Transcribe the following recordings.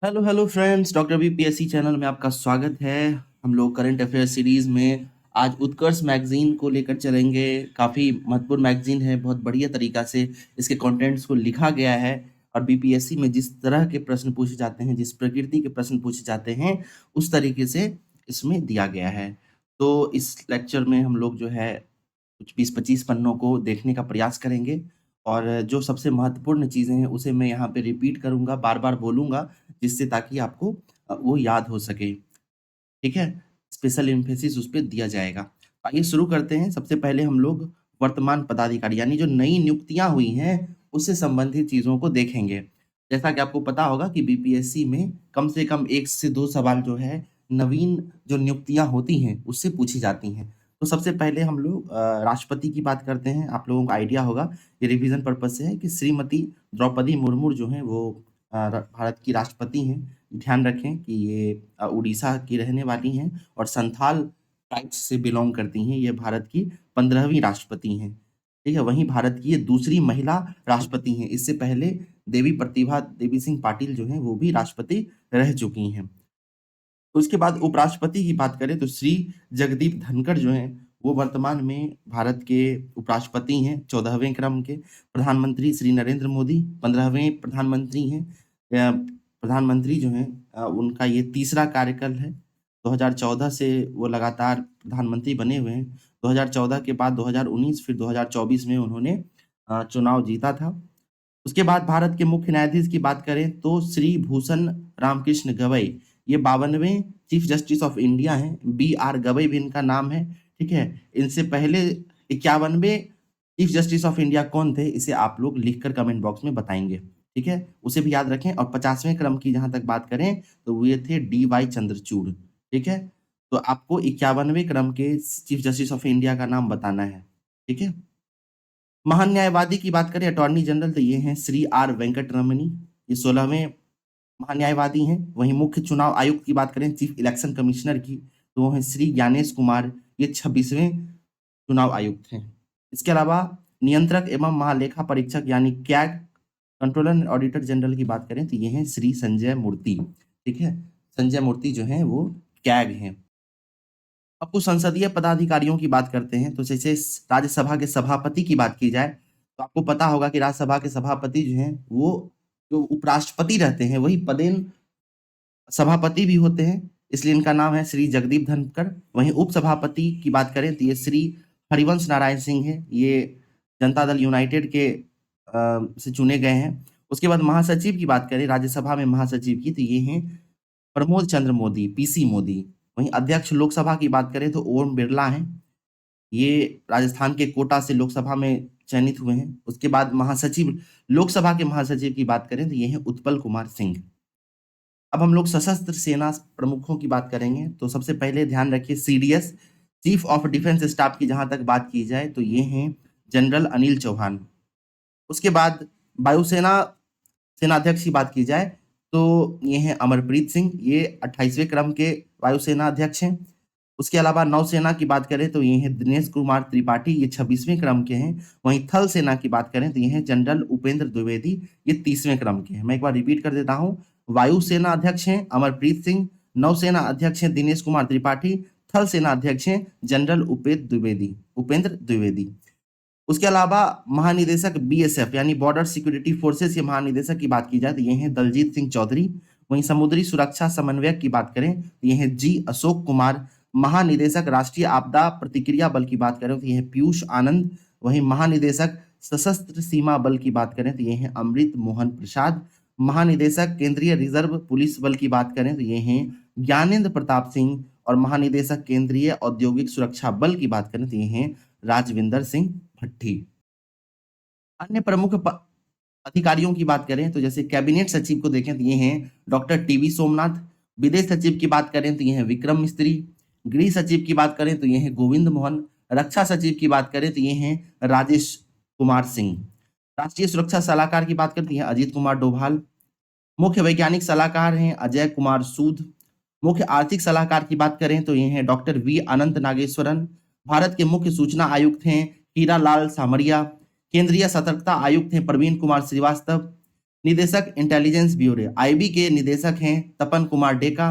Hello friends, doctor BPSC channel में आपका स्वागत है। हम लोग करंट अफेयर सीरीज में आज उत्कर्ष मैगजीन को लेकर चलेंगे। काफ़ी महत्वपूर्ण मैगजीन है, बहुत बढ़िया तरीका से इसके कंटेंट्स को लिखा गया है और बीपीएससी में जिस तरह के प्रश्न पूछे जाते हैं, जिस प्रकृति के प्रश्न पूछे जाते हैं, उस तरीके से इसमें दिया गया है। तो इस लेक्चर में हम लोग जो है कुछ 20-25 पन्नों को देखने का प्रयास करेंगे और जो सबसे महत्वपूर्ण चीज़ें हैं उसे मैं यहाँ पे रिपीट करूँगा, बार-बार बोलूँगा, जिससे ताकि आपको वो याद हो सके, ठीक है? स्पेशल एम्फेसिस उस पे दिया जाएगा। आइए शुरू करते हैं। सबसे पहले हम लोग वर्तमान पदाधिकारी यानी जो नई नियुक्तियाँ हुई हैं, उससे संबंधित चीज़ों को देखेंगे। जैसा कि आपको पता होगा कि बीपीएससी में कम से कम 1 से 2 सवाल जो है, नवीन जो नियुक्तियाँ होती हैं, उससे पूछी जाती हैं। तो सबसे पहले हम लोग राष्ट्रपति की बात करते हैं। आप लोगों को आइडिया होगा, ये रिवीजन पर्पज़ से है कि श्रीमती द्रौपदी मुर्मू जो हैं वो भारत की राष्ट्रपति हैं। ध्यान रखें कि ये उड़ीसा की रहने वाली हैं और संथाल ट्राइब्स से बिलॉन्ग करती हैं। ये भारत की 15वीं राष्ट्रपति हैं, ठीक है? वहीं भारत की ये दूसरी महिला राष्ट्रपति हैं। इससे पहले देवी प्रतिभा देवी सिंह पाटिल जो हैं वो भी राष्ट्रपति रह चुकी हैं। उसके बाद उपराष्ट्रपति की बात करें तो श्री जगदीप धनखड़ जो हैं वो वर्तमान में भारत के उपराष्ट्रपति हैं, 14वें क्रम के। प्रधानमंत्री श्री नरेंद्र मोदी 15वें प्रधानमंत्री हैं। प्रधानमंत्री जो हैं उनका ये तीसरा कार्यकाल है। 2014 से वो लगातार प्रधानमंत्री बने हुए हैं। 2014 के बाद 2019 फिर 2024 में उन्होंने चुनाव जीता था। उसके बाद भारत के मुख्य न्यायाधीश की बात करें तो श्री भूषण रामकृष्ण गवई, ये 52वें चीफ जस्टिस ऑफ इंडिया हैं। बी.आर. गवई भी इनका नाम है, ठीक है? इनसे पहले 51वें चीफ जस्टिस ऑफ इंडिया कौन थे, इसे आप लोग लिखकर कमेंट बॉक्स में बताएँगे, ठीक है? उसे भी याद रखें। और 50वें क्रम की जहाँ तक बात करें तो वो ये थे डी.वाई. चंद्रचूड़, ठीक है? तो आपको 51वें क्रम के चीफ जस्टिस ऑफ इंडिया का नाम बताना है, ठीक है? महान न्यायवादी की बात करें अटॉर्नी जनरल तो ये हैं श्री आर वेंकटरमणी, ये 16वें महान्यायवादी हैं। वहीं मुख्य चुनाव आयुक्त की बात करें चीफ इलेक्शन कमिश्नर की तो वो हैं श्री ज्ञानेश कुमार, ये 26वें चुनाव आयुक्त हैं। इसके अलावा नियंत्रक एवं महालेखा परीक्षक यानी CAG controller and auditor general की बात करें तो ये हैं श्री संजय मूर्ति, ठीक है? संजय मूर्ति जो हैं वो कैग हैं। अब कुछ संसदीय पदाधिकारियों की बात करते हैं तो जैसे राज्यसभा के सभापति की बात की जाए तो आपको पता होगा कि राज्यसभा के सभापति जो हैं वो जो उपराष्ट्रपति रहते हैं वही पदेन सभापति भी होते हैं, इसलिए इनका नाम है श्री जगदीप धनखड़। वहीं उपसभापति की बात करें तो ये श्री हरिवंश नारायण सिंह हैं, ये जनता दल यूनाइटेड के से चुने गए हैं। उसके बाद महासचिव की बात करें राज्यसभा में महासचिव की तो ये हैं प्रमोद चंद्र मोदी, पीसी मोदी। वहीं अध्यक्ष लोकसभा की बात करें तो ओम बिरला हैं, ये राजस्थान के कोटा से लोकसभा में चयनित हुए हैं। उसके बाद महासचिव लोकसभा के महासचिव की बात करें तो ये हैं उत्पल कुमार सिंह। अब हम लोग सशस्त्र सेना प्रमुखों की बात करेंगे तो सबसे पहले ध्यान रखिए CDS chief of defence staff की जहां तक बात की जाए तो ये हैं जनरल अनिल चौहान। उसके बाद वायुसेना सेनाध्यक्ष की बात की जाए तो ये हैं अमरप्रीत सिंह, ये 28वें क्रम के वायुसेना अध्यक्ष हैं। उसके अलावा नौसेना की बात करें तो ये हैं दिनेश कुमार त्रिपाठी, ये 26वें क्रम के हैं। वहीं थल सेना की बात करें तो ये हैं जनरल उपेंद्र द्विवेदी, ये 30वें क्रम के हैं। मैं एक बार रिपीट कर देता हूँ, वायुसेना अध्यक्ष हैं अमरप्रीत सिंह, नौसेना अध्यक्ष हैं दिनेश कुमार त्रिपाठी, थल सेना अध्यक्ष हैं जनरल उपेंद्र द्विवेदी। उसके अलावा महानिदेशक बीएसएफ यानी बॉर्डर सिक्योरिटी फोर्सेस के महानिदेशक की बात की जाए तो ये हैं दलजीत सिंह चौधरी। वहीं समुद्री सुरक्षा समन्वयक की बात करें तो ये हैं जी अशोक कुमार। महानिदेशक राष्ट्रीय आपदा प्रतिक्रिया बल की बात करें तो ये हैं पीयूष आनंद। वहीं महानिदेशक सशस्त्र सीमा बल की बात करें तो ये हैं अमृत मोहन प्रसाद। महानिदेशक केंद्रीय रिजर्व पुलिस बल की बात करें तो ये हैं ज्ञानेंद्र प्रताप सिंह। और महानिदेशक केंद्रीय औद्योगिक सुरक्षा बल की बात करें तो ये हैं राजविंदर सिंह भट्टी। अन्य प्रमुख अधिकारियों की बात करें तो जैसे कैबिनेट सचिव को देखें तो ये हैं डॉक्टर टीवी सोमनाथ। विदेश सचिव की बात करें तो ये हैं विक्रम मिस्त्री। गृह सचिव की बात करें तो ये हैं गोविंद मोहन। रक्षा सचिव की बात करें तो ये हैं राजेश कुमार सिंह। राष्ट्रीय सुरक्षा सलाहकार की बात करें तो ये हैं अजीत कुमार डोभाल। मुख्य वैज्ञानिक सलाहकार हैं अजय कुमार सूद। मुख्य आर्थिक सलाहकार की बात करें तो ये हैं डॉक्टर वी अनंत नागेश्वरन। भारत के मुख्य सूचना आयुक्त हैं हीरा लाल सामरिया। केंद्रीय सतर्कता आयुक्त हैं प्रवीण कुमार श्रीवास्तव। निदेशक इंटेलिजेंस ब्यूरो आईबी के निदेशक हैं तपन कुमार डेका।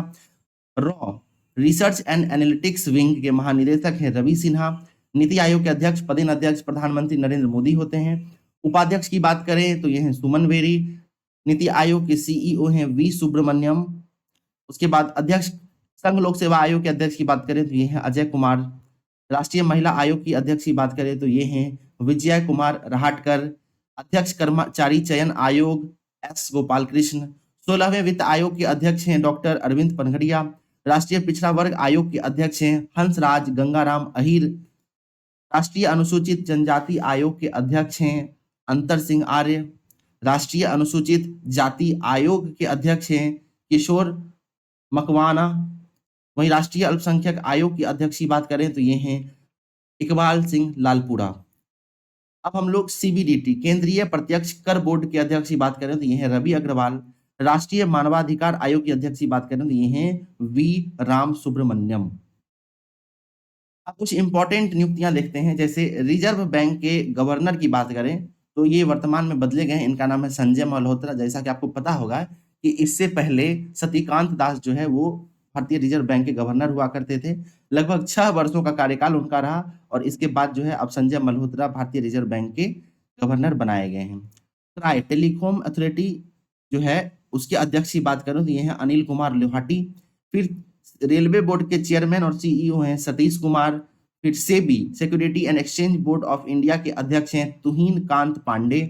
रॉ रिसर्च एंड एनालिटिक्स विंग के महानिदेशक हैं रवि सिन्हा। नीति आयोग के अध्यक्ष पदेन अध्यक्ष प्रधानमंत्री नरेंद्र मोदी होते हैं। उपाध्यक्ष की बात करें तो ये हैं सुमन बेरी। नीति आयोग के सीईओ हैं वी सुब्रमण्यम। उसके बाद अध्यक्ष संघ लोक सेवा आयोग के अध्यक्ष की बात करें तो ये हैं अजय कुमार। राष्ट्रीय महिला आयोग की अध्यक्ष की बात करें तो ये हैं विजय कुमार रहाटकर। अध्यक्ष कर्मचारी चयन आयोग एस गोपाल कृष्ण। 16वें वित्त आयोग के अध्यक्ष हैं डॉक्टर अरविंद पनघड़िया। राष्ट्रीय पिछड़ा वर्ग आयोग के अध्यक्ष हैं हंसराज गंगाराम अहिर। राष्ट्रीय अनुसूचित जनजाति आयोग के अध्यक्ष हैं अंतर सिंह आर्य। राष्ट्रीय अनुसूचित जाति आयोग के अध्यक्ष हैं किशोर मकवाना। वहीं राष्ट्रीय अल्पसंख्यक आयोग की अध्यक्ष की बात करें तो ये हैं इकबाल सिंह लालपुरा। अब हम लोग सीबीडीटी केंद्रीय प्रत्यक्ष कर बोर्ड के अध्यक्ष की बात करें तो ये हैं रवि अग्रवाल। राष्ट्रीय मानवाधिकार आयोग के अध्यक्ष की बात करें तो ये हैं वी राम सुब्रमण्यम। अब कुछ इंपॉर्टेंट नियुक्तियां देखते हैं। जैसे रिजर्व बैंक के गवर्नर की बात करें तो ये वर्तमान में बदले गए हैं। इनका नाम है संजय मल्होत्रा। जैसा कि आपको पता होगा कि इससे पहले सतीकांत दास जो है वो भारतीय रिजर्व बैंक के गवर्नर हुआ करते थे। लगभग 6 वर्षों का कार्यकाल उनका रहा और इसके बाद जो है अब संजय मल्होत्रा भारतीय रिजर्व बैंक के गवर्नर बनाए गए हैं। ट्राई टेलीकॉम अथॉरिटी जो है उसके अध्यक्ष की बात करूं तो ये हैं अनिल कुमार लोहाटी। फिर रेलवे बोर्ड के चेयरमैन और सीईओ हैं सतीश कुमार। फिर SEBI security and exchange board of India के अध्यक्ष हैं तुहिन कांत पांडे।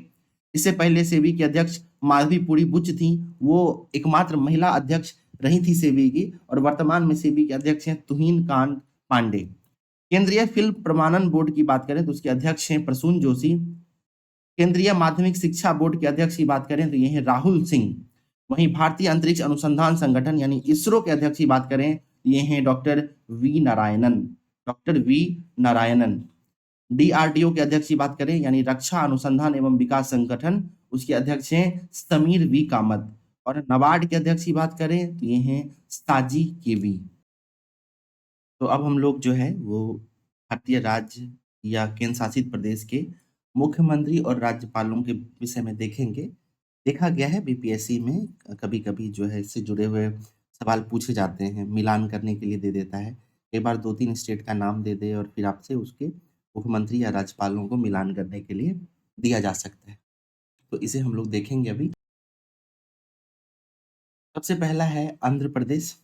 इससे पहले सेबी के अध्यक्ष माधवी पुरी बुच थी। वो एकमात्र महिला अध्यक्ष रही थी सेबी की और वर्तमान में सेबी के अध्यक्ष हैं तुहिन कांत पांडे। केंद्रीय फिल्म प्रमाणन बोर्ड की बात करें तो उसके अध्यक्ष हैं प्रसून जोशी। केंद्रीय माध्यमिक शिक्षा बोर्ड के अध्यक्ष की बात करें तो ये हैं राहुल सिंह। वहीं भारतीय अंतरिक्ष अनुसंधान संगठन यानी इसरो के अध्यक्ष की बात करें ये हैं डॉक्टर वी नारायणन। डीआरडीओ के अध्यक्ष की बात करें यानी रक्षा अनुसंधान एवं विकास संगठन उसके अध्यक्ष हैं समीर वी कामत। और नबार्ड के अध्यक्ष की बात करें तो ये हैं साजी केवी। तो अब हम लोग जो है वो भारतीय राज्य या केंद्र शासित प्रदेश के मुख्यमंत्री और राज्यपालों के विषय में देखेंगे। देखा गया है बीपीएससी में कभी-कभी जो है इससे जुड़े हुए सवाल पूछे जाते हैं, मिलान करने के लिए दे देता है। कई बार 2-3 स्टेट का नाम दे दे और फिर आपसे उसके मुख्यमंत्री या राज्यपालों को मिलान करने के लिए दिया जा सकता है। तो इसे हम लोग देखेंगे अभी। सबसे पहला है आंध्र प्रदेश।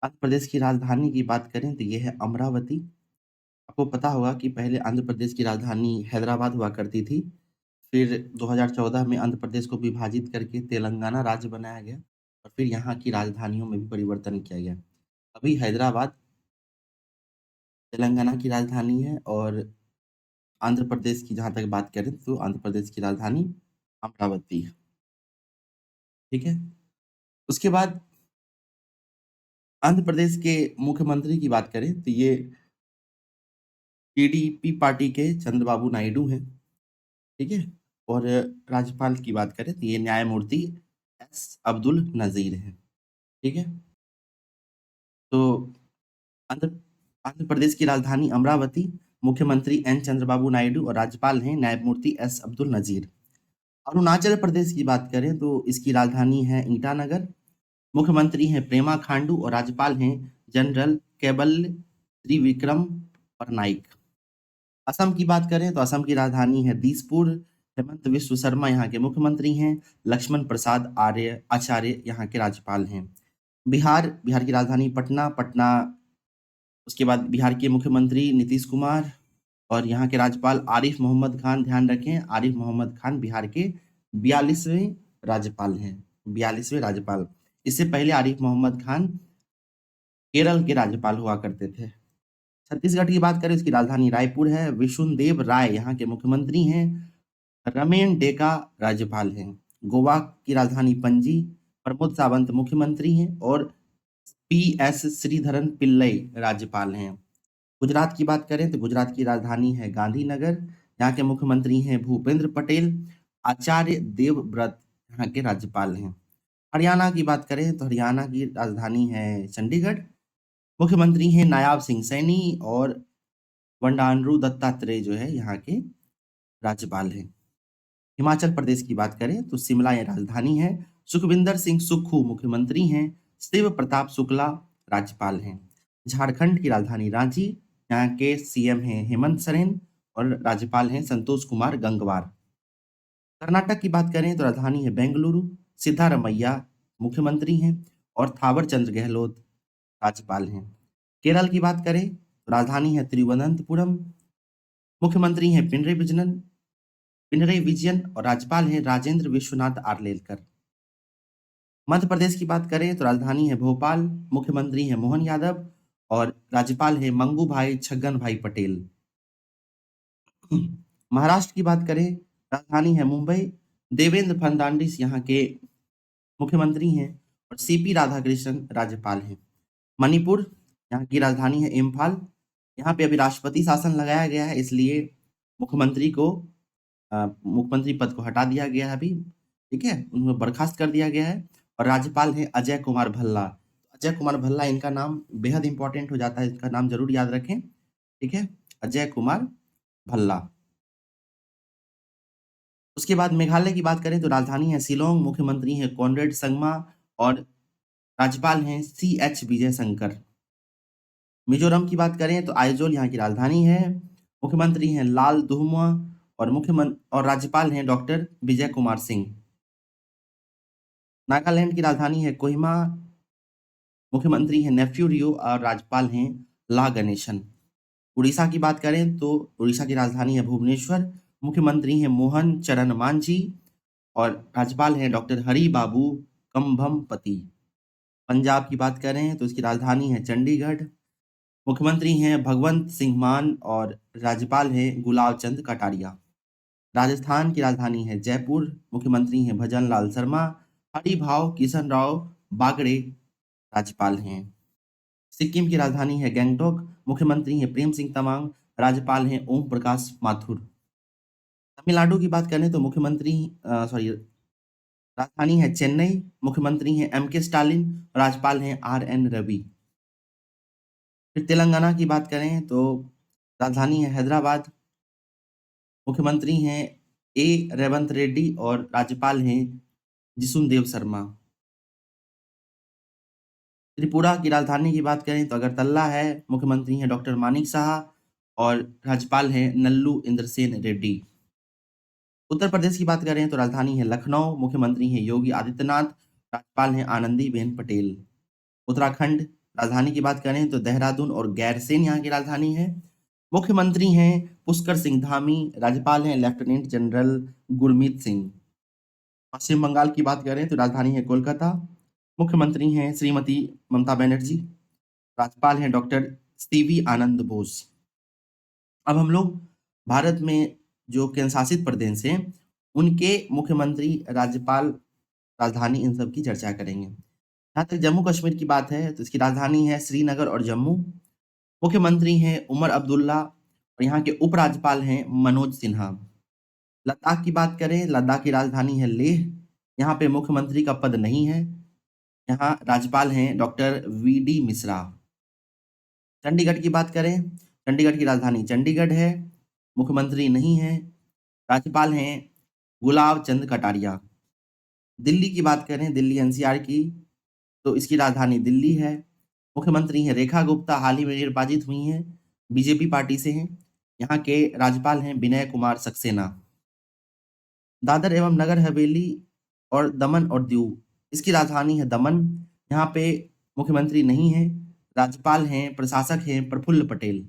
आंध्र प्रदेश की राजधानी की बात करें तो ये है अमरावती। आपको पता होगा कि पहले आंध्र प्रदेश की राजधानी हैदराबाद हुआ करती थी। फिर 2014 में आंध्र प्रदेश को विभाजित करके तेलंगाना राज्य बनाया गया और फिर यहाँ की राजधानियों में भी परिवर्तन किया गया। अभी हैदराबाद तेलंगाना की राजधानी है और आंध्र प्रदेश की जहाँ तक बात करें तो आंध्र प्रदेश की राजधानी अमरावती है। ठीक है। उसके बाद आंध्र प्रदेश के मुख्यमंत्री की बात करें तो ये टीडीपी पार्टी के चंद्रबाबू नायडू हैं। ठीक है। और राज्यपाल की बात करें तो ये न्यायमूर्ति एस अब्दुल नजीर हैं। ठीक है। तो आंध्र आंध्र प्रदेश की राजधानी अमरावती, मुख्यमंत्री एन चंद्रबाबू नायडू और राज्यपाल हैं न्यायमूर्ति एस अब्दुल नजीर। अरुणाचल प्रदेश की बात करें तो इसकी राजधानी है ईटानगर, मुख्यमंत्री हैं प्रेमा खांडू और राज्यपाल हैं जनरल केवल त्रिविक्रम पटनायक। असम की बात करें तो असम की राजधानी है दिसपुर, हेमंत विश्व शर्मा यहाँ के मुख्यमंत्री हैं, लक्ष्मण प्रसाद आचार्य यहाँ के राज्यपाल हैं। बिहार की राजधानी पटना, उसके बाद बिहार के मुख्यमंत्री नीतीश कुमार और यहाँ के राज्यपाल आरिफ मोहम्मद खान। ध्यान रखें आरिफ मोहम्मद खान बिहार के 42वें राज्यपाल हैं, 42वें राज्यपाल। इससे पहले आरिफ मोहम्मद खान केरल के राज्यपाल हुआ करते थे। छत्तीसगढ़ की बात करें इसकी राजधानी रायपुर है, विशुनदेव राय यहाँ के मुख्यमंत्री हैं, रमेन डेका राज्यपाल हैं। गोवा की राजधानी पणजी, प्रमोद सावंत मुख्यमंत्री हैं और पीएस श्रीधरन पिल्लई राज्यपाल हैं। गुजरात की बात करें तो गुजरात की राजधानी है गांधीनगर, यहाँ के मुख्यमंत्री हैं भूपेंद्र पटेल, आचार्य देवव्रत यहाँ के राज्यपाल हैं। हरियाणा की बात करें तो हरियाणा की राजधानी है चंडीगढ़, मुख्यमंत्री हैं नायाब सिंह सैनी और बंडारू दत्तात्रेय जो है यहाँ के राज्यपाल हैं। हिमाचल प्रदेश की बात करें तो शिमला ये राजधानी है। सुखविंदर सिंह सुक्खू मुख्यमंत्री हैं। शिव प्रताप शुक्ला राज्यपाल हैं। झारखंड की राजधानी रांची, यहाँ के सीएम हैं हेमंत सोरेन और राज्यपाल हैं संतोष कुमार गंगवार। कर्नाटक की बात करें तो राजधानी है बेंगलुरु, सिद्धारमैया मुख्यमंत्री हैं और थावर चंद्र गहलोत राज्यपाल हैं। केरल की बात करें तो राजधानी है तिरुवनंतपुरम, मुख्यमंत्री हैं पिनरई विजयन और राज्यपाल हैं राजेंद्र विश्वनाथ आर्लेकर। मध्य प्रदेश की बात करें तो राजधानी है भोपाल, मुख्यमंत्री हैं मोहन यादव और राज्यपाल हैं मंगू भाई छगन भाई पटेल। महाराष्ट्र की बात करें, राजधानी है मुंबई, देवेंद्र फडणवीस यहाँ के मुख्यमंत्री हैं और सीपी राधाकृष्णन राज्यपाल हैं। मणिपुर, यहाँ की राजधानी है इम्फाल, यहाँ पे अभी राष्ट्रपति शासन लगाया गया है, इसलिए मुख्यमंत्री को मुख्यमंत्री पद को हटा दिया गया है अभी, ठीक है, उन्हें बर्खास्त कर दिया गया है और राज्यपाल हैं अजय कुमार भल्ला। अजय कुमार भल्ला, इनका नाम बेहद इंपॉर्टेंट हो जाता है, इसका नाम जरूर याद रखें, ठीक है, अजय कुमार भल्ला। उसके बाद मेघालय की बात करें तो राजधानी है शिलोंग, मुख्यमंत्री हैं कॉनरेड संगमा और राज्यपाल हैं CH विजय शंकर। मिजोरम की बात करें तो आइजोल यहाँ की राजधानी है, मुख्यमंत्री हैं लाल दुहमुआ और राज्यपाल हैं डॉक्टर विजय कुमार सिंह। नागालैंड की राजधानी है कोहिमा, मुख्यमंत्री हैं नेफ्यू रियो और राज्यपाल हैं ला गणेशन। उड़ीसा की बात करें तो उड़ीसा की राजधानी है भुवनेश्वर, मुख्यमंत्री हैं मोहन चरण मांझी और राज्यपाल हैं डॉक्टर हरि बाबू कंभमपति। पंजाब की बात करें तो इसकी राजधानी है चंडीगढ़, मुख्यमंत्री हैं भगवंत सिंह मान और राज्यपाल हैं गुलाब चंद कटारिया। राजस्थान की राजधानी है जयपुर, मुख्यमंत्री हैं भजन लाल शर्मा, हरिभाव किशन राव बागड़े राज्यपाल हैं। सिक्किम की राजधानी है गैंगटोक, मुख्यमंत्री हैं प्रेम सिंह तमांग, राज्यपाल हैं ओम प्रकाश माथुर। तमिलनाडु की बात करें तो राजधानी है चेन्नई, मुख्यमंत्री हैं MK स्टालिन, राज्यपाल हैं RN रवि। फिर तेलंगाना की बात करें तो राजधानी है हैदराबाद, मुख्यमंत्री हैं A रेवंत रेड्डी और राज्यपाल हैं जिसुन देव शर्मा। त्रिपुरा की राजधानी की बात करें तो अगरतला है, मुख्यमंत्री हैं डॉक्टर मानिक साहा और राज्यपाल हैं नल्लू इंद्रसेन रेड्डी। उत्तर प्रदेश की बात करें तो राजधानी है लखनऊ, मुख्यमंत्री हैं योगी आदित्यनाथ, राज्यपाल हैं आनंदीबेन पटेल। उत्तराखंड राजधानी की बात करें तो देहरादून और गैरसेन यहाँ की राजधानी है, मुख्यमंत्री हैं पुष्कर सिंह धामी, राज्यपाल हैं लेफ्टिनेंट जनरल गुरमीत सिंह। पश्चिम बंगाल की बात करें तो राजधानी है कोलकाता, मुख्यमंत्री हैं श्रीमती ममता बनर्जी, राज्यपाल हैं डॉक्टर CV आनंद बोस। अब हम लोग भारत में जो केंद्र शासित प्रदेश हैं उनके मुख्यमंत्री, राज्यपाल, राजधानी, इन सब की चर्चा करेंगे। जहाँ तक जम्मू कश्मीर की बात है तो इसकी राजधानी है श्रीनगर और जम्मू, मुख्यमंत्री हैं उमर अब्दुल्ला और यहाँ के उपराज्यपाल हैं मनोज सिन्हा। लद्दाख की बात करें, लद्दाख की राजधानी है लेह, यहाँ पे मुख्यमंत्री का पद नहीं है, यहाँ राज्यपाल हैं डॉक्टर VD मिश्रा। चंडीगढ़ की बात करें, चंडीगढ़ की राजधानी चंडीगढ़ है, मुख्यमंत्री नहीं है, राज्यपाल हैं गुलाब चंद कटारिया। दिल्ली की बात करें, दिल्ली NCR की, तो इसकी राजधानी दिल्ली है, मुख्यमंत्री हैं रेखा गुप्ता, हाल ही में निर्वाचित हुई हैं, बीजेपी पार्टी से हैं, यहाँ के राज्यपाल हैं विनय कुमार सक्सेना। दादर एवं नगर हवेली और दमन और दीव, इसकी राजधानी है दमन, यहाँ पे मुख्यमंत्री नहीं है, राज्यपाल हैं, प्रशासक हैं प्रफुल्ल पटेल।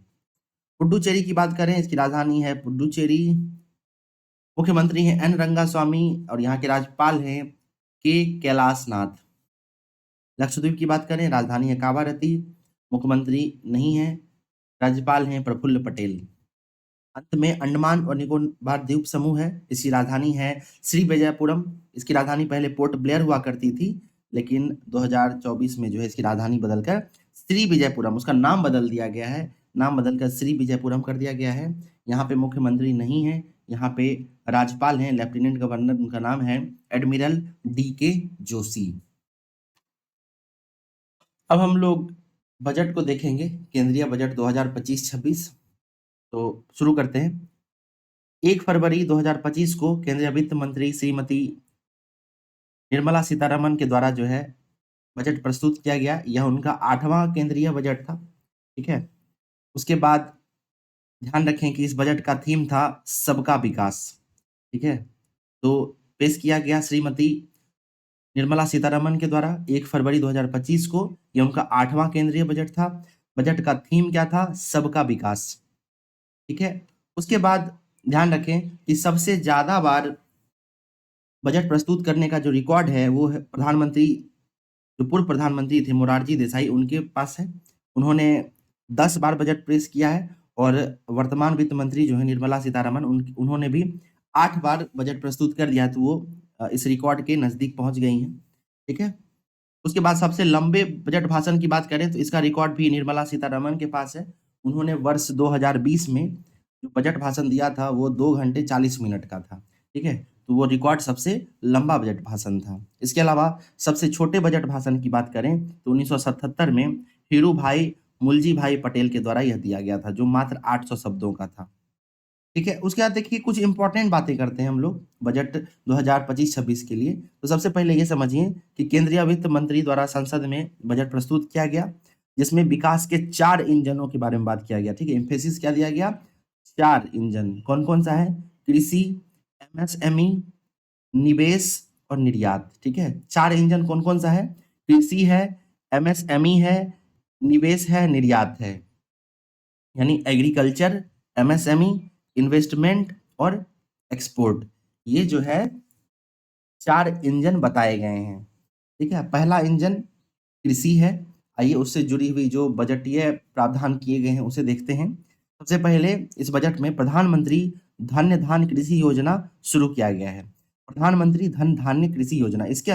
पुडुचेरी की बात करें, इसकी राजधानी है पुडुचेरी, मुख्यमंत्री हैं N रंगास्वामी और यहाँ के राज्यपाल हैं K कैलाशनाथ। लक्षद्वीप की बात करें, राजधानी है कावारती, मुख्यमंत्री नहीं है, राज्यपाल हैं प्रफुल्ल पटेल। अंत में अंडमान और निकोबार द्वीप समूह है, इसकी राजधानी है श्री विजयपुरम। इसकी राजधानी पहले पोर्ट ब्लेयर हुआ करती थी, लेकिन 2024 में जो है इसकी राजधानी बदलकर श्री विजयपुरम, उसका नाम बदल दिया गया है, नाम बदलकर श्री विजयपुरम कर दिया गया है। यहाँ पे मुख्यमंत्री नहीं है, यहाँ पे राज्यपाल हैं लेफ्टिनेंट गवर्नर, उनका नाम है एडमिरल DK जोशी। अब हम लोग बजट को देखेंगे, केंद्रीय बजट 2025-26। तो शुरू करते हैं। 1 फरवरी 2025 को केंद्रीय वित्त मंत्री श्रीमती निर्मला सीतारमण के द्वारा जो है बजट प्रस्तुत किया गया। यह उनका 8वां केंद्रीय बजट था, ठीक है। उसके बाद ध्यान रखें कि इस बजट का थीम था सबका विकास, ठीक है। तो पेश किया गया श्रीमती निर्मला सीतारमण के द्वारा 1 फरवरी 2025 को। यह उनका 8वां केंद्रीय बजट था। बजट का थीम क्या था? सबका विकास, ठीक है। उसके बाद ध्यान रखें कि सबसे ज्यादा बार बजट प्रस्तुत करने का जो रिकॉर्ड है वो है प्रधानमंत्री, जो पूर्व प्रधानमंत्री थे मोरारजी देसाई, उनके पास है। उन्होंने 10 बार बजट पेश किया है। और वर्तमान वित्त मंत्री जो है निर्मला सीतारमण, उन्होंने भी 8 बार बजट प्रस्तुत कर दिया है। तो वो इस रिकॉर्ड के नजदीक पहुंच गई हैं, ठीक है। उसके बाद सबसे लंबे बजट भाषण की बात करें तो इसका रिकॉर्ड भी निर्मला सीतारमण के पास है। उन्होंने वर्ष 2020 में जो बजट भाषण दिया था वो 2 घंटे 40 मिनट का था, ठीक है। तो वो रिकॉर्ड सबसे लंबा बजट भाषण था। इसके अलावा सबसे छोटे बजट भाषण की बात करें तो 1977 में हीरू भाई मुलजी भाई पटेल के द्वारा यह दिया गया था, जो मात्र 800 शब्दों का था, ठीक है। उसके बाद देखिए कुछ इंपॉर्टेंट बातें करते हैं हम लोग बजट 2025-26 के लिए। तो सबसे पहले ये समझिए कि केंद्रीय वित्त मंत्री द्वारा संसद में बजट प्रस्तुत किया गया, जिसमें विकास के 4 इंजनों के बारे में बात किया गया, ठीक है। एम्फेसिस क्या दिया गया? 4 इंजन। कौन कौन सा है? कृषि, एमएसएमई, निवेश और निर्यात, ठीक है। 4 इंजन कौन कौन सा है? कृषि है, एमएसएमई है, निवेश है, निर्यात है। यानी एग्रीकल्चर, एमएसएमई, इन्वेस्टमेंट और एक्सपोर्ट। ये जो है 4 इंजन बताए गए हैं, ठीक है। पहला इंजन कृषि है। आइए उससे जुड़ी हुई जो बजटीय प्रावधान किए गए हैं उसे देखते हैं। सबसे पहले इस बजट में प्रधानमंत्री धन्य धान्य कृषि योजना शुरू किया गया है। प्रधानमंत्री धन धान्य कृषि योजना, इसके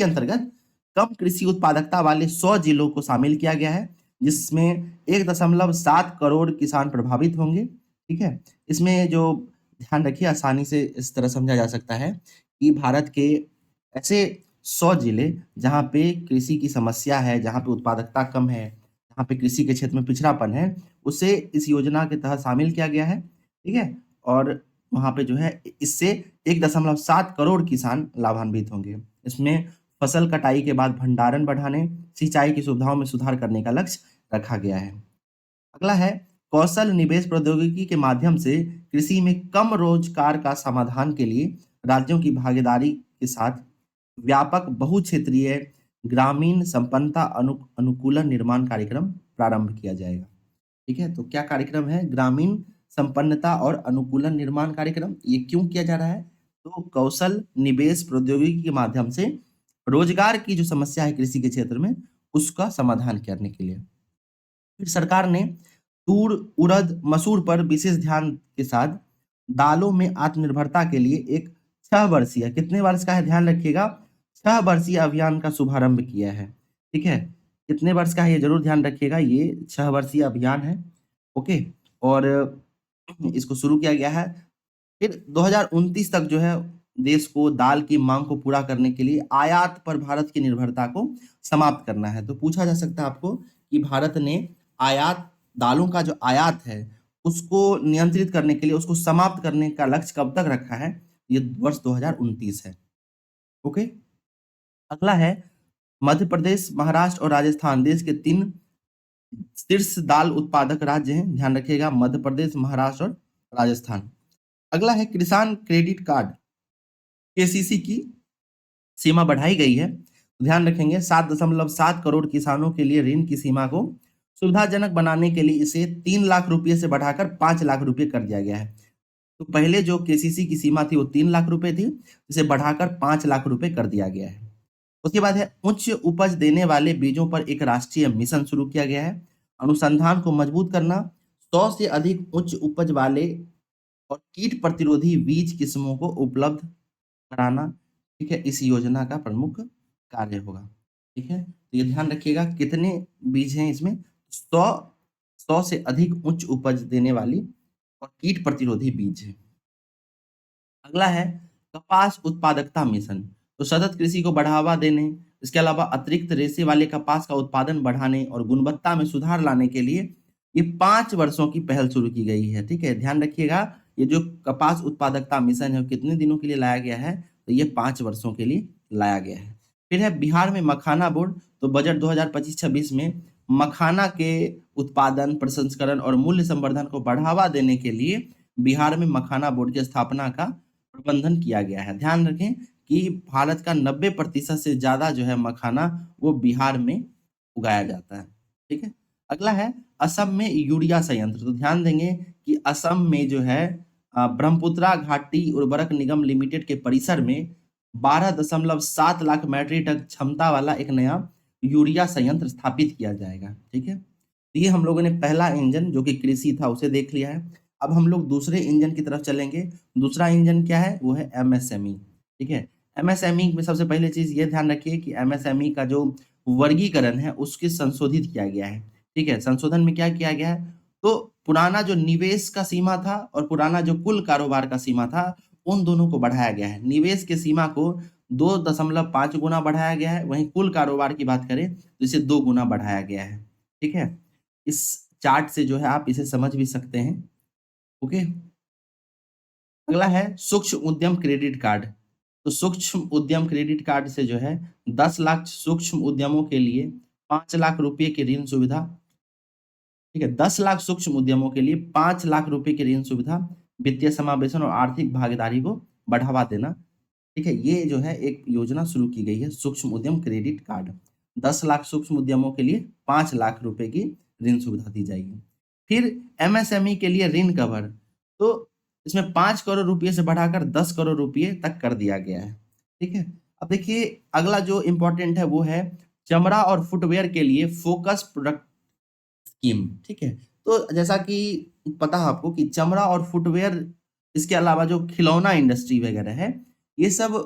अंतर्गत कम कृषि उत्पादकता वाले 100 जिलों को शामिल किया गया है, जिसमें 1.7 करोड़ किसान प्रभावित होंगे, ठीक है। इसमें जो ध्यान रखिए, आसानी से इस तरह समझा जा सकता है कि भारत के ऐसे 100 जिले जहाँ पे कृषि की समस्या है, जहाँ पे उत्पादकता कम है, जहाँ पे कृषि के क्षेत्र में पिछड़ापन है, उसे इस योजना के तहत शामिल किया गया है, ठीक है। और वहाँ पे जो है इससे 1.7 करोड़ किसान लाभान्वित होंगे। इसमें फसल कटाई के बाद भंडारण बढ़ाने, सिंचाई की सुविधाओं में सुधार करने का लक्ष्य रखा गया है। अगला है कौशल निवेश प्रौद्योगिकी के माध्यम से कृषि में कम रोजगार का समाधान के लिए राज्यों की भागीदारी के साथ व्यापक बहुक्षेत्रीय ग्रामीण संपन्नता अनुकूलन निर्माण कार्यक्रम प्रारंभ किया जाएगा, ठीक है। तो क्या कार्यक्रम है? ग्रामीण संपन्नता और अनुकूलन निर्माण कार्यक्रम। ये क्यों किया जा रहा है? तो कौशल निवेश प्रौद्योगिकी के माध्यम से रोजगार की जो समस्या है कृषि के क्षेत्र में, उसका समाधान करने के लिए। फिर सरकार ने तूर, उड़द, मसूर पर विशेष ध्यान के साथ दालों में आत्मनिर्भरता के लिए एक 6 वर्षीय, कितने वर्ष का है ध्यान रखिएगा, 6 वर्षीय अभियान का शुभारंभ किया है, ठीक है। कितने वर्ष का है ये जरूर ध्यान रखिएगा, ये 6 वर्षीय अभियान है, ओके। और इसको शुरू किया गया है। फिर 2029 तक जो है देश को दाल की मांग को पूरा करने के लिए आयात पर भारत की निर्भरता को समाप्त करना है। तो पूछा जा सकता है आपको कि भारत ने आयात, दालों का जो आयात है उसको नियंत्रित करने के लिए, उसको समाप्त करने का लक्ष्य कब तक रखा है? ये वर्ष 2029 है, ओके। अगला है मध्य प्रदेश, महाराष्ट्र और राजस्थान देश के 3 शीर्ष दाल उत्पादक राज्य हैं। ध्यान रखिएगा, मध्य प्रदेश, महाराष्ट्र और राजस्थान। अगला है किसान क्रेडिट कार्ड, केसीसी की सीमा बढ़ाई गई है। ध्यान रखेंगे 7.7 करोड़ किसानों के लिए ऋण की सीमा को सुविधाजनक बनाने के लिए इसे 3 लाख रुपए से बढ़ाकर 5 लाख रुपए कर दिया गया है। तो पहले जो केसीसी की सीमा थी वो 3 लाख रुपए थी, इसे बढ़ाकर 5 लाख रुपए कर दिया गया है। उसके बाद है उच्च उपज देने वाले बीजों पर एक राष्ट्रीय मिशन शुरू किया गया है। अनुसंधान को मजबूत करना, 100 से अधिक उच्च उपज वाले और कीट प्रतिरोधी बीज किस्मों को उपलब्ध कराना, ठीक है, इस योजना का प्रमुख कार्य होगा, ठीक है। तो ये ध्यान रखिएगा कितने बीज हैं इसमें, 100 से अधिक उच्च उपज देने वाली और कीट प्रतिरोधी बीज है। अगला है कपास उत्पादकता मिशन। तो सतत कृषि को बढ़ावा देने, इसके अलावा अतिरिक्त रेशे वाले कपास का उत्पादन बढ़ाने और गुणवत्ता में सुधार लाने के लिए ये 5 वर्षों की पहल शुरू की गई है, ठीक है। ध्यान रखिएगा ये जो कपास उत्पादकता मिशन है वो कितने दिनों के लिए लाया गया है, तो ये 5 वर्षों के लिए लाया गया है। फिर है बिहार में मखाना बोर्ड, तो बजट 2025-26 में मखाना के उत्पादन, प्रसंस्करण और मूल्य संवर्धन को बढ़ावा देने के लिए बिहार में मखाना बोर्ड की स्थापना का प्रबंधन किया गया है। ध्यान रखें कि भारत का 90% से ज्यादा जो है मखाना वो बिहार में उगाया जाता है। ठीक है, अगला है असम में यूरिया संयंत्र। तो ध्यान देंगे कि असम में जो है ब्रह्मपुत्रा घाटी उर्वरक निगम लिमिटेड के परिसर में 12.7 लाख मैट्रिक टन क्षमता वाला एक नया यूरिया संयंत्र स्थापित किया जाएगा। ठीक है, तो ये हम लोगों ने पहला इंजन जो कि कृषि था उसे देख लिया है। अब हम लोग दूसरे इंजन की तरफ चलेंगे। दूसरा इंजन क्या है, वो है एमएसएमई। ठीक है, एमएसएमई में सबसे पहले चीज ये ध्यान रखिए कि एमएसएमई का जो वर्गीकरण है उसके संशोधित किया गया है। ठीक है, संशोधन में क्या किया गया है, तो पुराना जो निवेश का सीमा था और पुराना जो कुल कारोबार का सीमा था उन दोनों को बढ़ाया गया है। निवेश के सीमा को 2.5 गुना बढ़ाया गया है, वहीं कुल कारोबार की बात करें तो इसे 2 गुना बढ़ाया गया है। ठीक है, इस चार्ट से जो है आप इसे समझ भी सकते हैं। ओके, अगला है सूक्ष्म उद्यम क्रेडिट कार्ड। तो सूक्ष्म उद्यम क्रेडिट कार्ड से जो है 10 लाख सूक्ष्म उद्यमों के लिए 5 लाख रुपए की ऋण सुविधा। ठीक है, 10 लाख सूक्ष्म उद्यमों के लिए 5 लाख रुपए की ऋण सुविधा, वित्तीय समावेशन और आर्थिक भागीदारी को बढ़ावा देना। ठीक है, ये जो है एक योजना शुरू की गई है सूक्ष्म उद्यम क्रेडिट कार्ड। 10 लाख सूक्ष्म उद्यमों के लिए 5 लाख रुपए की ऋण सुविधा दी जाएगी। फिर एमएसएमई के लिए ऋण कवर, तो इसमें 5 करोड़ रुपए से बढ़ाकर 10 करोड़ रुपए तक कर दिया गया है। ठीक है, अब देखिए अगला जो इंपॉर्टेंट है वो है चमड़ा और फुटवेयर के लिए फोकस प्रोडक्ट स्कीम। ठीक है, तो जैसा कि पता है आपको कि चमड़ा और फुटवेयर, इसके अलावा जो खिलौना इंडस्ट्री वगैरह है, ये सब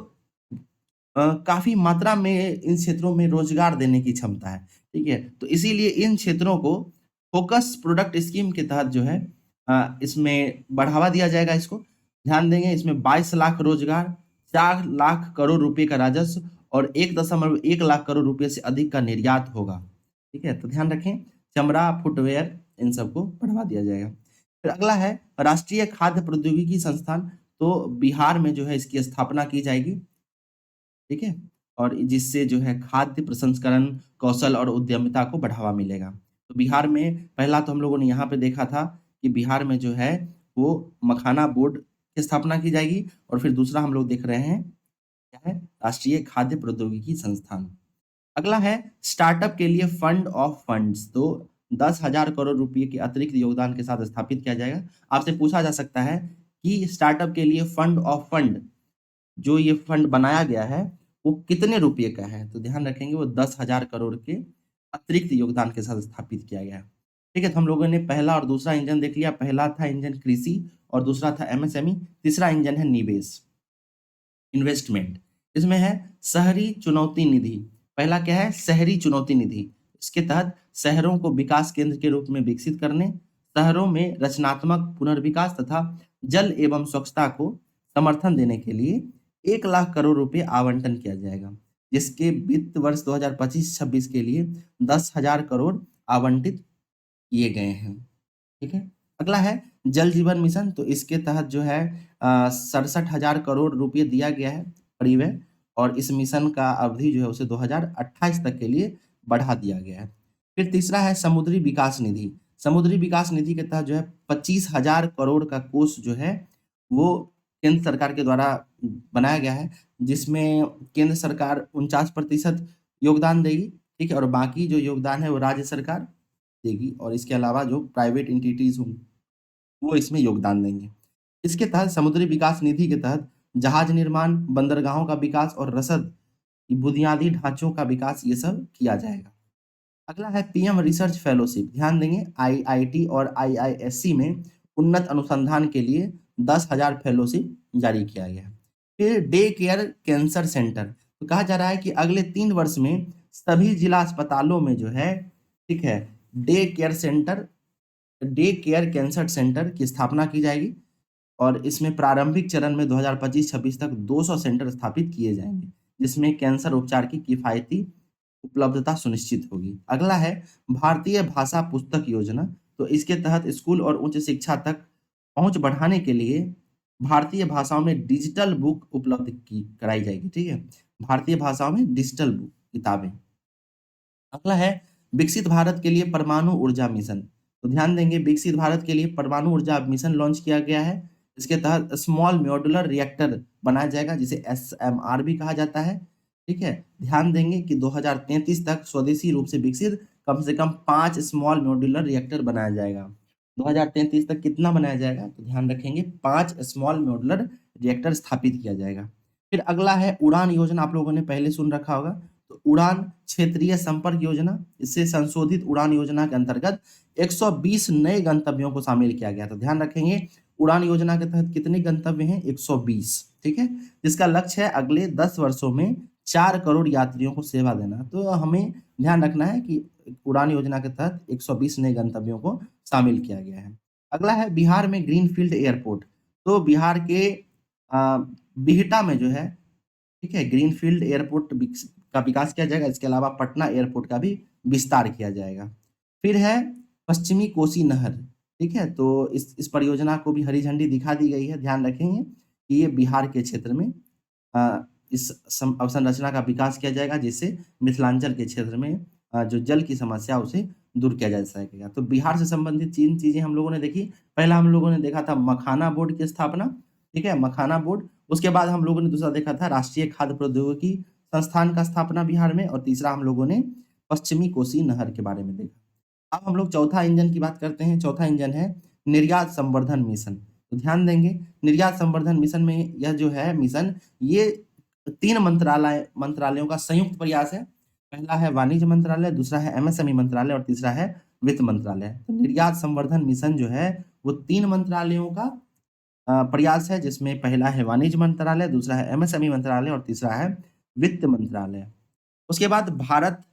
काफी मात्रा में इन क्षेत्रों में रोजगार देने की क्षमता है। ठीक है, तो इसीलिए इन क्षेत्रों को फोकस प्रोडक्ट स्कीम के तहत जो है इसमें बढ़ावा दिया जाएगा। इसको ध्यान देंगे, इसमें 22 लाख रोजगार, 4 लाख करोड़ रुपए का राजस्व और 1.1 लाख करोड़ रुपए से अधिक का निर्यात होगा। ठीक है, तो ध्यान रखें चमड़ा, फुटवेयर, इन सबको बढ़ावा दिया जाएगा। फिर अगला है राष्ट्रीय खाद्य प्रौद्योगिकी संस्थान। तो बिहार में जो है इसकी स्थापना की जाएगी। ठीक है, और जिससे जो है खाद्य प्रसंस्करण, कौशल और उद्यमिता को बढ़ावा मिलेगा। तो बिहार में पहला तो हम लोगों ने यहाँ पे देखा था कि बिहार में जो है वो मखाना बोर्ड की स्थापना की जाएगी, और फिर दूसरा हम लोग देख रहे हैं क्या है, राष्ट्रीय खाद्य प्रौद्योगिकी संस्थान। अगला है स्टार्टअप के लिए फंड ऑफ फंड्स। तो 10,000 करोड़ रुपए के अतिरिक्त योगदान के साथ स्थापित किया जाएगा। आपसे पूछा जा सकता है कि स्टार्टअप के लिए फंड ऑफ फंड, जो ये फंड बनाया गया है वो कितने रुपए का है, तो ध्यान रखेंगे वो 10,000 करोड़ के अतिरिक्त योगदान के साथ स्थापित किया गया है। ठीक है, तो हम लोगों ने पहला और दूसरा इंजन देख लिया। पहला था इंजन कृषि और दूसरा था एमएसएमई। तीसरा इंजन है निवेश, इन्वेस्टमेंट। इसमें है शहरी चुनौती निधि। पहला क्या है, शहरी चुनौती निधि। इसके तहत शहरों को विकास केंद्र के रूप में विकसित करने, शहरों में रचनात्मक पुनर्विकास तथा जल एवं स्वच्छता को समर्थन देने के लिए 1 लाख करोड़ रुपए आवंटन किया जाएगा, जिसके वित्त वर्ष 2025-26 के लिए 10,000 करोड़ आवंटित किए गए हैं। ठीक है, अगला है जल जीवन मिशन। तो इसके तहत जो है 67,000 करोड़ रुपए दिया गया है करीब है, और इस मिशन का अवधि जो है उसे 2028 तक के लिए बढ़ा दिया गया है। फिर तीसरा है समुद्री विकास निधि। समुद्री विकास निधि के तहत जो है 25,000 करोड़ का कोष जो है वो केंद्र सरकार के द्वारा बनाया गया है, जिसमें केंद्र सरकार 49% योगदान देगी। ठीक है, और बाकी जो योगदान है वो राज्य सरकार देगी, और इसके अलावा जो प्राइवेट एंटिटीज होंगी वो इसमें योगदान देंगे। इसके तहत समुद्री विकास निधि के तहत जहाज निर्माण, बंदरगाहों का विकास और रसद बुनियादी ढांचों का विकास ये सब किया जाएगा। अगला है पीएम रिसर्च फेलोशिप। ध्यान देंगे आईआईटी और आईआईएससी में उन्नत अनुसंधान के लिए 10,000 फेलोशिप जारी किया गया है। फिर डे केयर कैंसर सेंटर। तो कहा जा रहा है कि अगले 3 वर्ष में सभी जिला अस्पतालों में जो है, ठीक है, डे केयर कैंसर सेंटर की स्थापना की जाएगी, और इसमें प्रारंभिक चरण में 2025-26 तक 200 सेंटर स्थापित किए जाएंगे, जिसमें कैंसर उपचार की किफायती उपलब्धता सुनिश्चित होगी। अगला है भारतीय भाषा पुस्तक योजना। तो इसके तहत स्कूल और उच्च शिक्षा तक पहुंच बढ़ाने के लिए भारतीय भाषाओं में डिजिटल बुक उपलब्ध की कराई जाएगी। ठीक है, भारतीय भाषाओं में डिजिटल बुक किताबें। अगला है विकसित भारत के लिए परमाणु ऊर्जा मिशन। तो ध्यान देंगे, विकसित भारत के लिए परमाणु ऊर्जा मिशन लॉन्च किया गया है। इसके तहत स्मॉल मॉड्यूलर रिएक्टर बनाया जाएगा, जिसे एसएमआर भी कहा जाता है। ठीक है, ध्यान देंगे कि 2033 तक स्वदेशी रूप से विकसित कम से कम 5 स्मॉल मॉड्यूलर रिएक्टर बनाया जाएगा। 2033 तक कितना बनाया जाएगा, तो ध्यान रखेंगे 5 स्मॉल मॉड्यूलर रिएक्टर स्थापित किया जाएगा। फिर अगला है उड़ान योजना, आप लोगों ने पहले सुन रखा होगा। तो उड़ान क्षेत्रीय संपर्क योजना, इससे संशोधित उड़ान योजना के अंतर्गत 120 नए गंतव्यों को शामिल किया गया। तो ध्यान रखेंगे उड़ान योजना के तहत कितने गंतव्य हैं, 120। ठीक है, जिसका लक्ष्य है अगले 10 वर्षों में 4 करोड़ यात्रियों को सेवा देना। तो हमें ध्यान रखना है कि उड़ान योजना के तहत 120 नए गंतव्यों को शामिल किया गया है। अगला है बिहार में ग्रीनफील्ड एयरपोर्ट। तो बिहार के बिहटा में जो है, ठीक है, ग्रीनफील्ड एयरपोर्ट का विकास किया जाएगा। इसके अलावा पटना एयरपोर्ट का भी विस्तार किया जाएगा। फिर है पश्चिमी कोसी नहर। ठीक है, तो इस परियोजना को भी हरी झंडी दिखा दी गई है। ध्यान रखेंगे कि ये बिहार के क्षेत्र में इस अवसंरचना का विकास किया जाएगा, जिससे मिथिलांचल के क्षेत्र में जो जल की समस्या उसे दूर किया जा सकेगा। तो बिहार से संबंधित 3 चीजें हम लोगों ने देखी। पहला हम लोगों ने देखा था मखाना बोर्ड की स्थापना। ठीक है, मखाना बोर्ड। उसके बाद हम लोगों ने दूसरा देखा था राष्ट्रीय खाद्य प्रौद्योगिकी संस्थान का स्थापना बिहार में। और तीसरा हम लोगों ने पश्चिमी कोसी नहर के बारे में देखा। अब हम लोग चौथा इंजन की बात करते हैं। चौथा इंजन है निर्यात संवर्धन मिशन। तो ध्यान देंगे, निर्यात संवर्धन मिशन में यह जो है मिशन, ये 3 मंत्रालयों का संयुक्त प्रयास है। पहला है वाणिज्य मंत्रालय, दूसरा है एमएसएमई मंत्रालय और तीसरा है वित्त मंत्रालय। तो निर्यात संवर्धन मिशन जो है वो 3 मंत्रालयों का प्रयास है, जिसमें पहला है वाणिज्य मंत्रालय, दूसरा है एमएसएमई मंत्रालय और तीसरा है वित्त मंत्रालय। उसके बाद भारत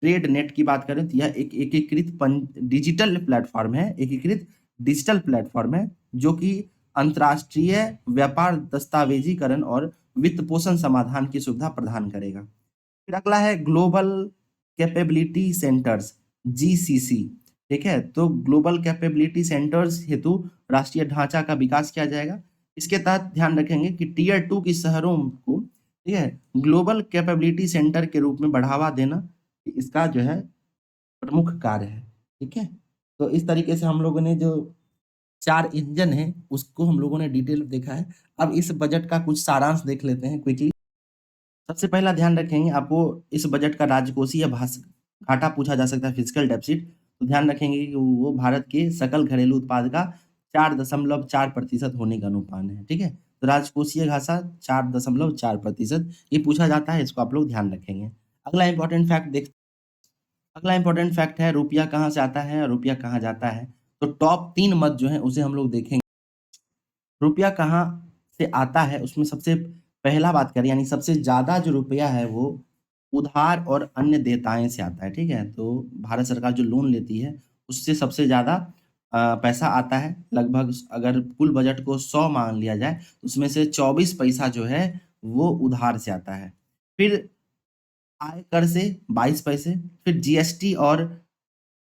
ट्रेड नेट की बात करें तो यह एक एकीकृत डिजिटल प्लेटफॉर्म है, एकीकृत डिजिटल प्लेटफॉर्म है, जो कि अंतर्राष्ट्रीय व्यापार दस्तावेजीकरण और वित्त पोषण समाधान की सुविधा प्रदान करेगा। फिर अगला है ग्लोबल कैपेबिलिटी सेंटर्स, जीसीसी। ठीक है, तो ग्लोबल कैपेबिलिटी सेंटर्स हेतु राष्ट्रीय ढांचा का विकास किया जाएगा। इसके तहत ध्यान रखेंगे कि टीयर 2 की शहरों को, ठीक है, ग्लोबल कैपेबिलिटी सेंटर के रूप में बढ़ावा देना इसका जो है प्रमुख कार्य है। ठीक है, तो इस तरीके से हम लोगों ने जो 4 इंजन है उसको हम लोगों ने डिटेल में देखा है। अब इस बजट का कुछ सारांश देख लेते हैं क्विकली। सबसे पहला ध्यान रखेंगे, आपको इस बजट का राजकोषीय घाटा पूछा जा सकता है, फिजिकल डेफिसिट। तो ध्यान रखेंगे कि वो भारत के सकल घरेलू उत्पाद का 4.4% होने का अनुमान है। ठीक है, तो राजकोषीय घाटा 4.4% ये पूछा जाता है, इसको आप लोग ध्यान रखेंगे। अगला इंपॉर्टेंट फैक्ट है रुपया कहाँ से आता है और रुपया कहाँ जाता है। तो टॉप 3 मत जो है उसे हम लोग देखेंगे। रुपया कहाँ से आता है, उसमें सबसे पहला बात करें, यानी सबसे ज्यादा जो रुपया है वो उधार और अन्य देयताएं से आता है। ठीक है, तो भारत सरकार जो लोन लेती है उससे सबसे ज्यादा पैसा आता है। लगभग अगर कुल बजट को 100 मान लिया जाए तो उसमें से 24 पैसा जो है वो उधार से आता है। फिर आय कर से 22 पैसे, फिर जीएसटी और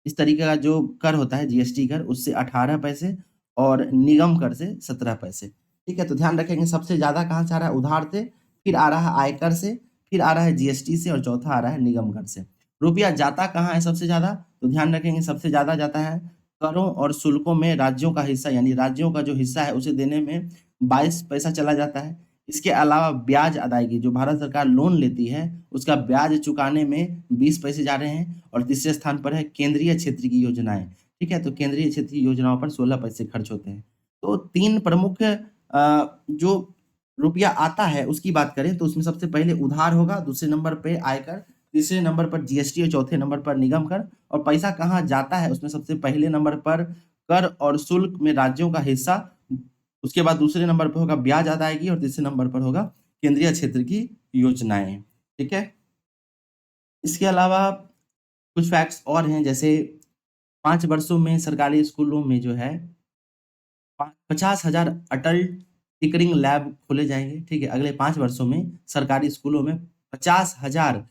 इस तरीके का जो कर होता है जीएसटी कर, उससे 18 पैसे और निगम कर से 17 पैसे। ठीक है, तो ध्यान रखेंगे सबसे ज्यादा कहाँ से आ रहा है, उधार से, फिर आ रहा है आयकर से, फिर आ रहा है जीएसटी से और चौथा आ रहा है निगम कर से। रुपया जाता कहाँ है सबसे ज्यादा, तो ध्यान रखेंगे सबसे ज्यादा जाता है करों और शुल्कों में राज्यों का हिस्सा, यानी राज्यों का जो हिस्सा है उसे देने में 22 पैसा चला जाता है। इसके अलावा ब्याज अदायगी, जो भारत सरकार लोन लेती है उसका ब्याज चुकाने में 20 पैसे जा रहे हैं। और तीसरे स्थान पर है केंद्रीय क्षेत्र की योजनाएं। ठीक है, तो केंद्रीय क्षेत्र की योजनाओं पर 16 पैसे खर्च होते हैं। तो 3 प्रमुख जो रुपया आता है उसकी बात करें तो उसमें सबसे पहले उधार होगा, दूसरे नंबर पे आयकर, तीसरे नंबर पर जीएसटी और चौथे नंबर पर निगम कर। और पैसा कहाँ जाता है उसमें सबसे पहले नंबर पर कर और शुल्क में राज्यों का हिस्सा, उसके बाद दूसरे नंबर पर होगा ब्याज अदायगी और तीसरे नंबर पर होगा केंद्रीय क्षेत्र की योजनाएं। ठीक है, इसके अलावा कुछ फैक्ट्स और हैं, जैसे 5 वर्षों में सरकारी स्कूलों में जो है 50,000 अटल टिकरिंग लैब खोले जाएंगे। ठीक है, अगले 5 वर्षों में सरकारी स्कूलों में 50,000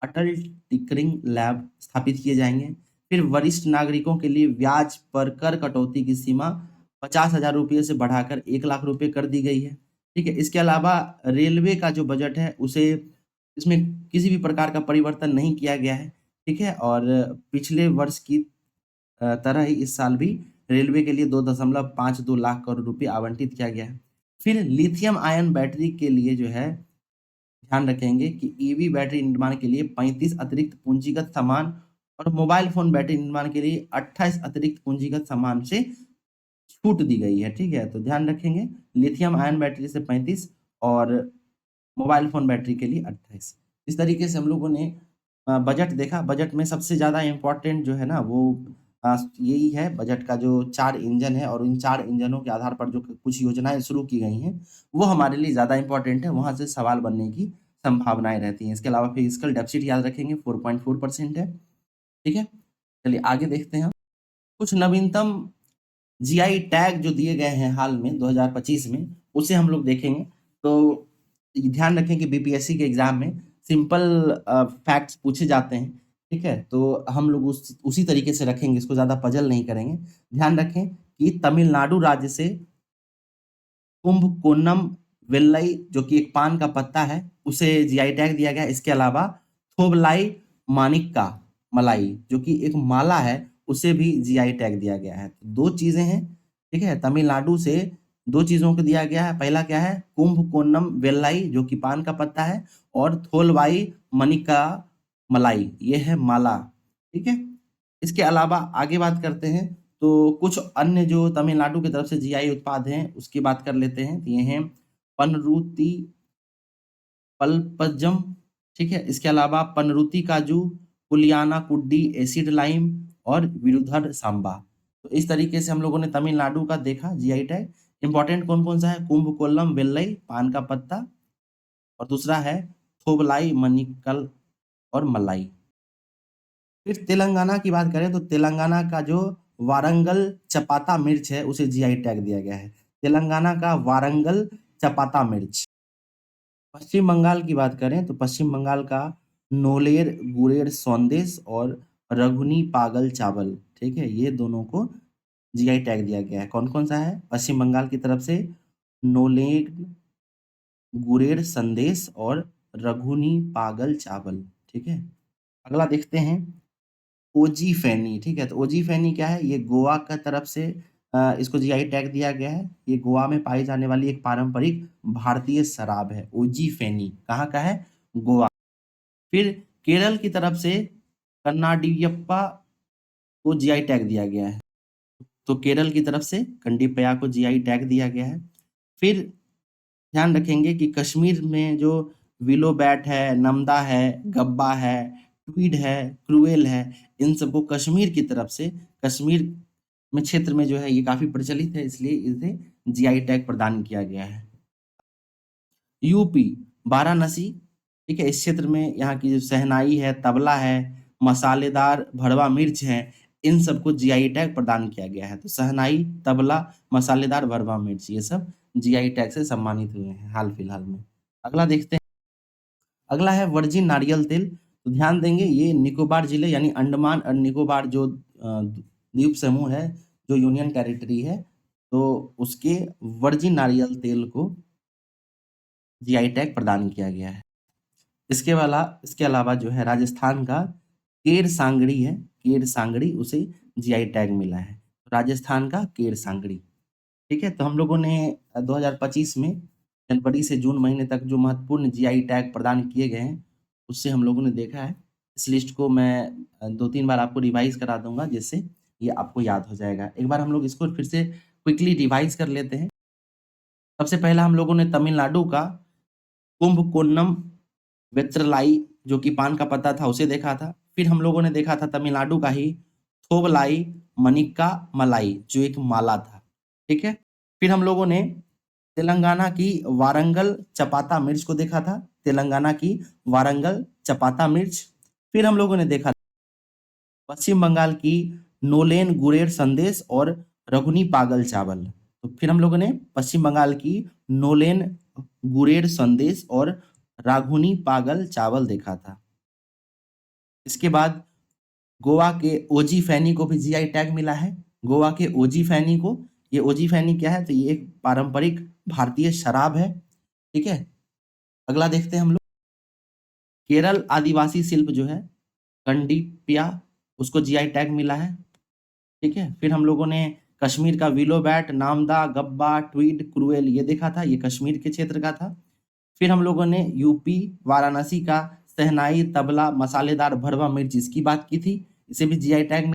अटल टिकरिंग लैब स्थापित किए जाएंगे। फिर वरिष्ठ नागरिकों के लिए ब्याज पर कर कटौती की सीमा 50,000 रुपये से बढ़ाकर 1 लाख रुपये कर दी गई है। ठीक है, इसके अलावा रेलवे का जो बजट है उसे इसमें किसी भी प्रकार का परिवर्तन नहीं किया गया है। ठीक है, और पिछले वर्ष की तरह ही इस साल भी रेलवे के लिए 2.52 लाख करोड़ रुपए आवंटित किया गया है। फिर लिथियम आयन बैटरी के लिए जो है ध्यान रखेंगे कि ईवी बैटरी निर्माण के लिए 35 अतिरिक्त पूंजीगत सामान और मोबाइल फोन बैटरी निर्माण के लिए 28 अतिरिक्त पूंजीगत सामान से छूट दी गई है। ठीक है, तो ध्यान रखेंगे लिथियम आयन बैटरी से 35 और मोबाइल फ़ोन बैटरी के लिए 28। इस तरीके से हम लोगों ने बजट देखा। बजट में सबसे ज़्यादा इम्पोर्टेंट जो है ना वो यही है, बजट का जो 4 इंजन है और इन 4 इंजनों के आधार पर जो कुछ योजनाएँ शुरू की गई हैं, वो हमारे लिए ज़्यादा इम्पोर्टेंट है, वहाँ से सवाल बनने की संभावनाएँ रहती हैं। इसके अलावा फिजिकल डेफ़िसिट याद रखेंगे 4.4% है। ठीक है? चलिए आगे देखते हैं हम। कुछ नवीनतम जीआई टैग जो दिए गए हैं हाल में 2025 में, उसे हम लोग देखेंगे। तो ध्यान रखें कि बीपीएससी के एग्ज़ाम में सिंपल फैक्ट्स पूछे जाते हैं, ठीक है? तो हम लोग उसी तरीके से रखेंगे, इसको ज़्यादा पज़ल नहीं करेंगे। ध्यान रखें कि तमिलनाडु राज्य से कुंभकोनम वेल्लई जो कि एक पान का पत्ता है, उसे जीआई टैग दिया गया है। इसके अलावा थोबलाई मानिक्का मलाई जो कि एक माला है, उसे भी जीआई टैग दिया गया है। 2 चीज़ें हैं, ठीक है? तमिलनाडु से 2 चीज़ों को दिया गया है। पहला क्या है? कुंभकोनम वेल्लई जो कि पान का पत्ता है और थोलवाई मनिक्का मलाई ये है माला, ठीक है? इसके अलावा आगे बात करते हैं, तो कुछ अन्य जो तमिलनाडु की तरफ से जीआई उत्पाद हैं, उसकी बात कर लेते हैं। तो ये हैं पनरूती पल्पजम, ठीक है? इसके अलावा पनरूती काजू, कुलियाना कुड्डी, एसिड लाइम और विरुधर सांबा। तो इस तरीके से हम लोगों ने तमिलनाडु का देखा जीआई टैग। इम्पोर्टेंट कौन-कौन सा है? कुंभकोनम वेल्लई पान का पत्ता और दूसरा है थोबलाई मनिक्कल और मलाई। फिर तेलंगाना की बात करें तो तेलंगाना का जो वारंगल चपाता मिर्च है उसे जीआई टैग दिया गया है। तेलंगाना का वारंगल चपाता मिर्च। पश्चिम बंगाल की बात करें तो पश्चिम बंगाल का नोलेर गुरेर सौंदेश और रघुनी पागल चावल, ठीक है? ये दोनों को जीआई टैग दिया गया है। कौन-कौन सा है? पश्चिम बंगाल की तरफ से नोलेर गुरेर संदेश और रघुनी पागल चावल, ठीक है? अगला देखते हैं ओजी फैनी, ठीक है? तो ओजी फैनी क्या है? ये गोवा का तरफ से इसको जीआई टैग दिया गया है। ये गोवा में पाई जाने वाली एक पारंपरिक भारतीय शराब है, ओजी फैनी। कहाँ का है? गोवा। फिर केरल की तरफ से कन्नाडियप्पा को जीआई टैग दिया गया है। तो केरल की तरफ से कंडीपया को जीआई टैग दिया गया है। फिर ध्यान रखेंगे कि कश्मीर में जो विलो बैट है, नमदा है, गब्बा है, ट्वीड है, क्रूएल है, इन सबको कश्मीर की तरफ से कश्मीर में क्षेत्र में जो है ये काफ़ी प्रचलित है, इसलिए इसे जीआई टैग प्रदान किया गया है। यूपी, वाराणसी, ठीक है? इस क्षेत्र में यहाँ की जो शहनाई है, तबला है, मसालेदार भरवा मिर्च है, इन सबको जीआई टैग प्रदान किया गया है। तो शहनाई, तबला, मसालेदार भरवा मिर्च ये सब जीआई टैग से सम्मानित हुए हैं हाल-फिलहाल में। अगला देखते हैं, अगला है वर्जिन नारियल तेल। तो ध्यान देंगे ये निकोबार ज़िले यानी अंडमान और निकोबार जो द्वीप समूह है, जो यूनियन टेरिटरी है, तो उसके वर्जिन नारियल तेल को जीआई टैग प्रदान किया गया है। इसके अलावा जो है राजस्थान का केर सांगड़ी है, केर सांगड़ी उसे जीआई टैग मिला है। राजस्थान का केर सांगड़ी, ठीक है? तो हम लोगों ने 2025 में जनवरी से जून महीने तक जो महत्वपूर्ण जीआई टैग प्रदान किए गए हैं, उससे हम लोगों ने देखा है। इस लिस्ट को मैं 2-3 बार आपको रिवाइज़ करा दूँगा जिससे ये आपको याद हो जाएगा। एक बार हम लोग इसको फिर से क्विकली रिवाइज़ कर लेते हैं। सबसे पहला हम लोगों ने तमिलनाडु का कुंभकोन्नम वेत्रलाई जो कि पान का पत्ता था उसे देखा था। फिर हम लोगों ने देखा था तमिलनाडु का ही थोबलाई मनिक्का मलाई जो एक माला था, ठीक है? फिर हम लोगों ने तेलंगाना की वारंगल चपाता मिर्च को देखा था, तेलंगाना की वारंगल चपाता मिर्च। फिर हम लोगों ने देखा पश्चिम बंगाल की नोलेन गुरेर संदेश और रघुनी पागल चावल। तो फिर हम लोगों ने पश्चिम बंगाल की नोलेन गुरेर संदेश और राघुनी पागल चावल देखा था। इसके बाद गोवा के ओजी फैनी को भी जीआई टैग मिला है। गोवा के ओजी फैनी को ये ओजी फैनी क्या है? तो ये एक पारंपरिक भारतीय शराब है, ठीक है। अगला देखते हैं हम लोग। केरल आदिवासी शिल्प जो है कंडीपिया, उसको जीआई टैग मिला है, ठीक है। फिर हम लोगों ने कश्मीर का willow bat, namda, gabba, tweed, crewel ये देखा था, ये कश्मीर के क्षेत्र का था। फिर हम लोगों ने यूपी वाराणसी का शहनाई, तबला, मसालेदार भरवा मिर्च इसकी बात की थी, इसे भी जीआई टैग।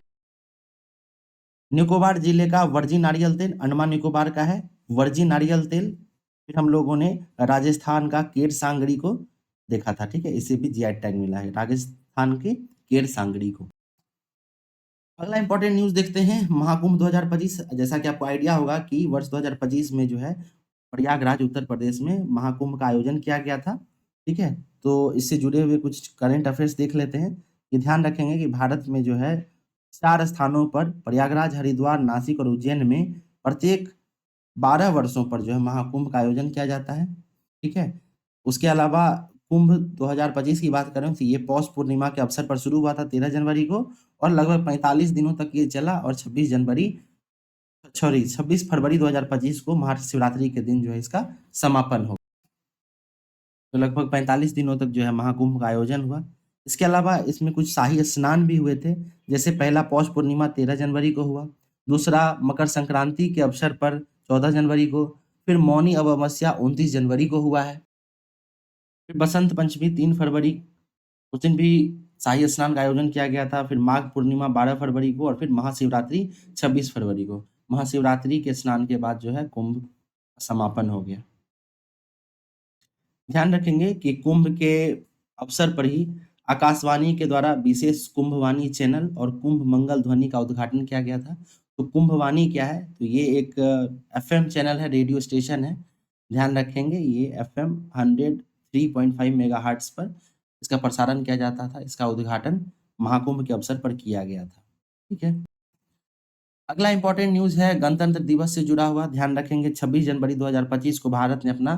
निकोबार जिले का वर्जिन नारियल तेल, अंडमान निकोबार का है वर्जिन नारियल तेल। फिर हम लोगों ने राजस्थान का केर सांगड़ी को देखा था, ठीक है, इसे भी जीआई टैग मिला है, राजस्थान के केर सांगड़ी को। अगला इंपॉर्टेंट न्यूज़ देखते हैं, महाकुंभ 2025। जैसा कि आपको आइडिया होगा कि वर्ष 2025 में जो है प्रयागराज उत्तर प्रदेश में महाकुंभ का आयोजन किया गया था, ठीक है। तो इससे जुड़े हुए कुछ करंट अफेयर्स देख लेते हैं। ये ध्यान रखेंगे कि भारत में जो है 4 स्थानों पर प्रयागराज, हरिद्वार, नासिक और उज्जैन में प्रत्येक 12 वर्षों पर जो है महाकुंभ का आयोजन किया जाता है, ठीक है। उसके अलावा कुंभ 2025 की बात करें तो ये पौष पूर्णिमा के अवसर पर शुरू हुआ था 13 जनवरी को, और लगभग 45 दिनों तक ये चला, और 26 फरवरी 2025 को महाशिवरात्रि के दिन जो है इसका समापन हो। तो लगभग 45 दिनों तक जो है महाकुंभ का आयोजन हुआ। इसके अलावा इसमें कुछ शाही स्नान भी हुए थे, जैसे पहला पौष पूर्णिमा 13 जनवरी को हुआ, दूसरा मकर संक्रांति के अवसर पर 14 जनवरी को, फिर मौनी अमावस्या 29 जनवरी को हुआ है, फिर बसंत पंचमी 3 फरवरी, उस दिन भी शाही स्नान का आयोजन किया गया था, फिर माघ पूर्णिमा 12 फरवरी को, और फिर महाशिवरात्रि 26 फरवरी को। महाशिवरात्रि के स्नान के बाद जो है कुंभ समापन हो गया। ध्यान रखेंगे कि कुंभ के अवसर पर ही आकाशवाणी के द्वारा विशेष कुंभवाणी चैनल और कुंभ मंगल ध्वनि का उद्घाटन किया गया था। तो कुंभवाणी क्या है? तो ये एक एफएम चैनल है, रेडियो स्टेशन है। ध्यान रखेंगे ये एफएम 103.5 मेगाहर्ट्ज पर इसका प्रसारण किया जाता था। इसका उद्घाटन महाकुंभ के अवसर पर किया गया था, ठीक है। अगला इंपॉर्टेंट न्यूज़ है गणतंत्र दिवस से जुड़ा हुआ। ध्यान रखेंगे 26 जनवरी 2025 को भारत ने अपना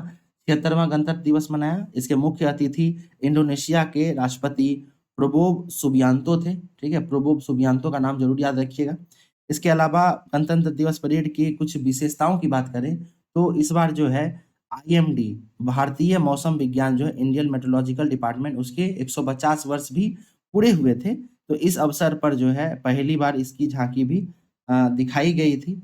76वां गणतंत्र दिवस मनाया। इसके मुख्य अतिथि इंडोनेशिया के राष्ट्रपति प्रबोव सुबियांतो थे, ठीक है। प्रबोव सुबियांतो का नाम जरूर याद रखिएगा। इसके अलावा गणतंत्र दिवस परेड की कुछ विशेषताओं की बात करें तो इस बार जो है आईएमडी, भारतीय मौसम विज्ञान जो है, इंडियन मेट्रोलॉजिकल डिपार्टमेंट, उसके 150 वर्ष भी पूरे हुए थे। तो इस अवसर पर जो है पहली बार इसकी झांकी भी दिखाई गई थी।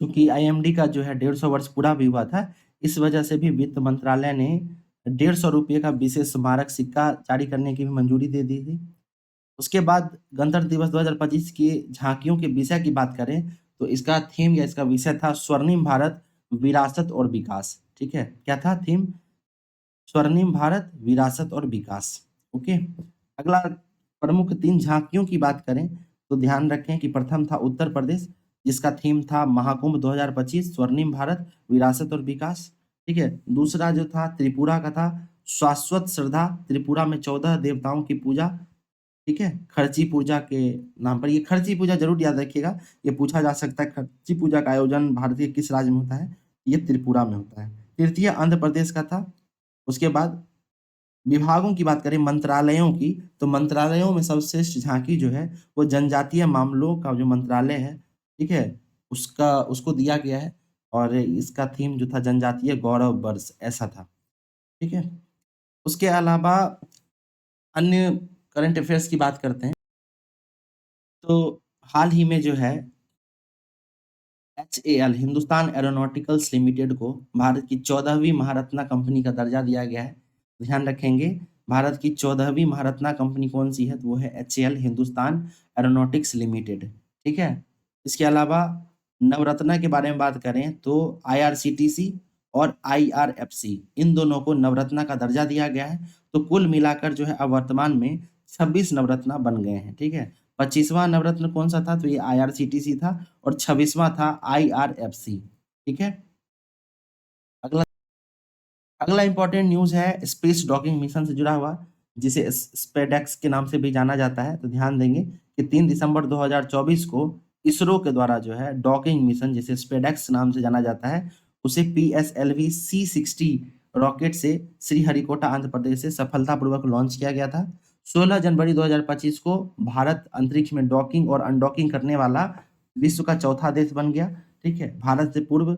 चूंकि आईएमडी का जो है 150 वर्ष पूरा भी हुआ था, इस वजह से भी वित्त मंत्रालय ने 150 रुपये का विशेष स्मारक सिक्का जारी करने की भी मंजूरी दे दी थी। उसके बाद गणतंत्र दिवस 2025 की झांकियों के विषय की बात करें तो इसका थीम या इसका विषय था स्वर्णिम भारत, विरासत और विकास, ठीक है। क्या था थीम? स्वर्णिम भारत, विरासत और विकास, ओके। अगला प्रमुख 3 झांकियों की बात करें तो ध्यान रखें कि प्रथम था उत्तर प्रदेश, जिसका थीम था महाकुंभ 2025 स्वर्णिम भारत, विरासत और विकास, ठीक है। दूसरा जो था त्रिपुरा का था शाश्वत श्रद्धा, त्रिपुरा में 14 देवताओं की पूजा, ठीक है, खर्ची पूजा के नाम पर। ये खर्ची पूजा जरूर याद रखिएगा, ये पूछा जा सकता है खर्ची पूजा का आयोजन भारत के किस राज्य में होता है? ये त्रिपुरा में होता है। तृतीय आंध्र प्रदेश का था। उसके बाद विभागों की बात करें, मंत्रालयों की, तो मंत्रालयों में सर्वश्रेष्ठ झांकी जो है वो जनजातीय मामलों का जो मंत्रालय है, ठीक है, उसका उसको दिया गया है, और इसका थीम जो था जनजातीय गौरव वर्ष ऐसा था, ठीक है। उसके अलावा अन्य करंट अफेयर्स की बात करते हैं तो हाल ही में जो है HAL हिंदुस्तान एरोनॉटिकल्स लिमिटेड को भारत की 14वीं महारत्ना कंपनी का दर्जा दिया गया है। ध्यान रखेंगे भारत की 14वीं महारत्ना कंपनी कौन सी है? तो वो है HAL हिंदुस्तान एरोनॉटिक्स लिमिटेड, ठीक है। इसके अलावा नवरत्ना के बारे में बात करें तो IRCTC और IRFC इन दोनों को नवरत्ना का दर्जा दिया गया है। तो कुल मिलाकर जो है अब वर्तमान में 26 नवरत्ना बन गए हैं, ठीक है। 25वां नवरत्न कौन सा था? तो ये IRCTC था, और 26वां था IRFC, ठीक है। अगला अगला इंपॉर्टेंट न्यूज है स्पेस डॉकिंग मिशन से जुड़ा हुआ, जिसे स्पेडेक्स के नाम से भी जाना जाता है। तो ध्यान देंगे कि 3 दिसंबर 2024 को इसरो के द्वारा जो है डॉकिंग मिशन, जिसे स्पेडेक्स नाम से जाना जाता है, उसे PSLV C60 रॉकेट से श्रीहरिकोटा आंध्र प्रदेश से सफलतापूर्वक लॉन्च किया गया था। 16 जनवरी 2025 को भारत अंतरिक्ष में डॉकिंग और अनडॉकिंग करने वाला विश्व का चौथा देश बन गया। ठीक है, भारत से पूर्व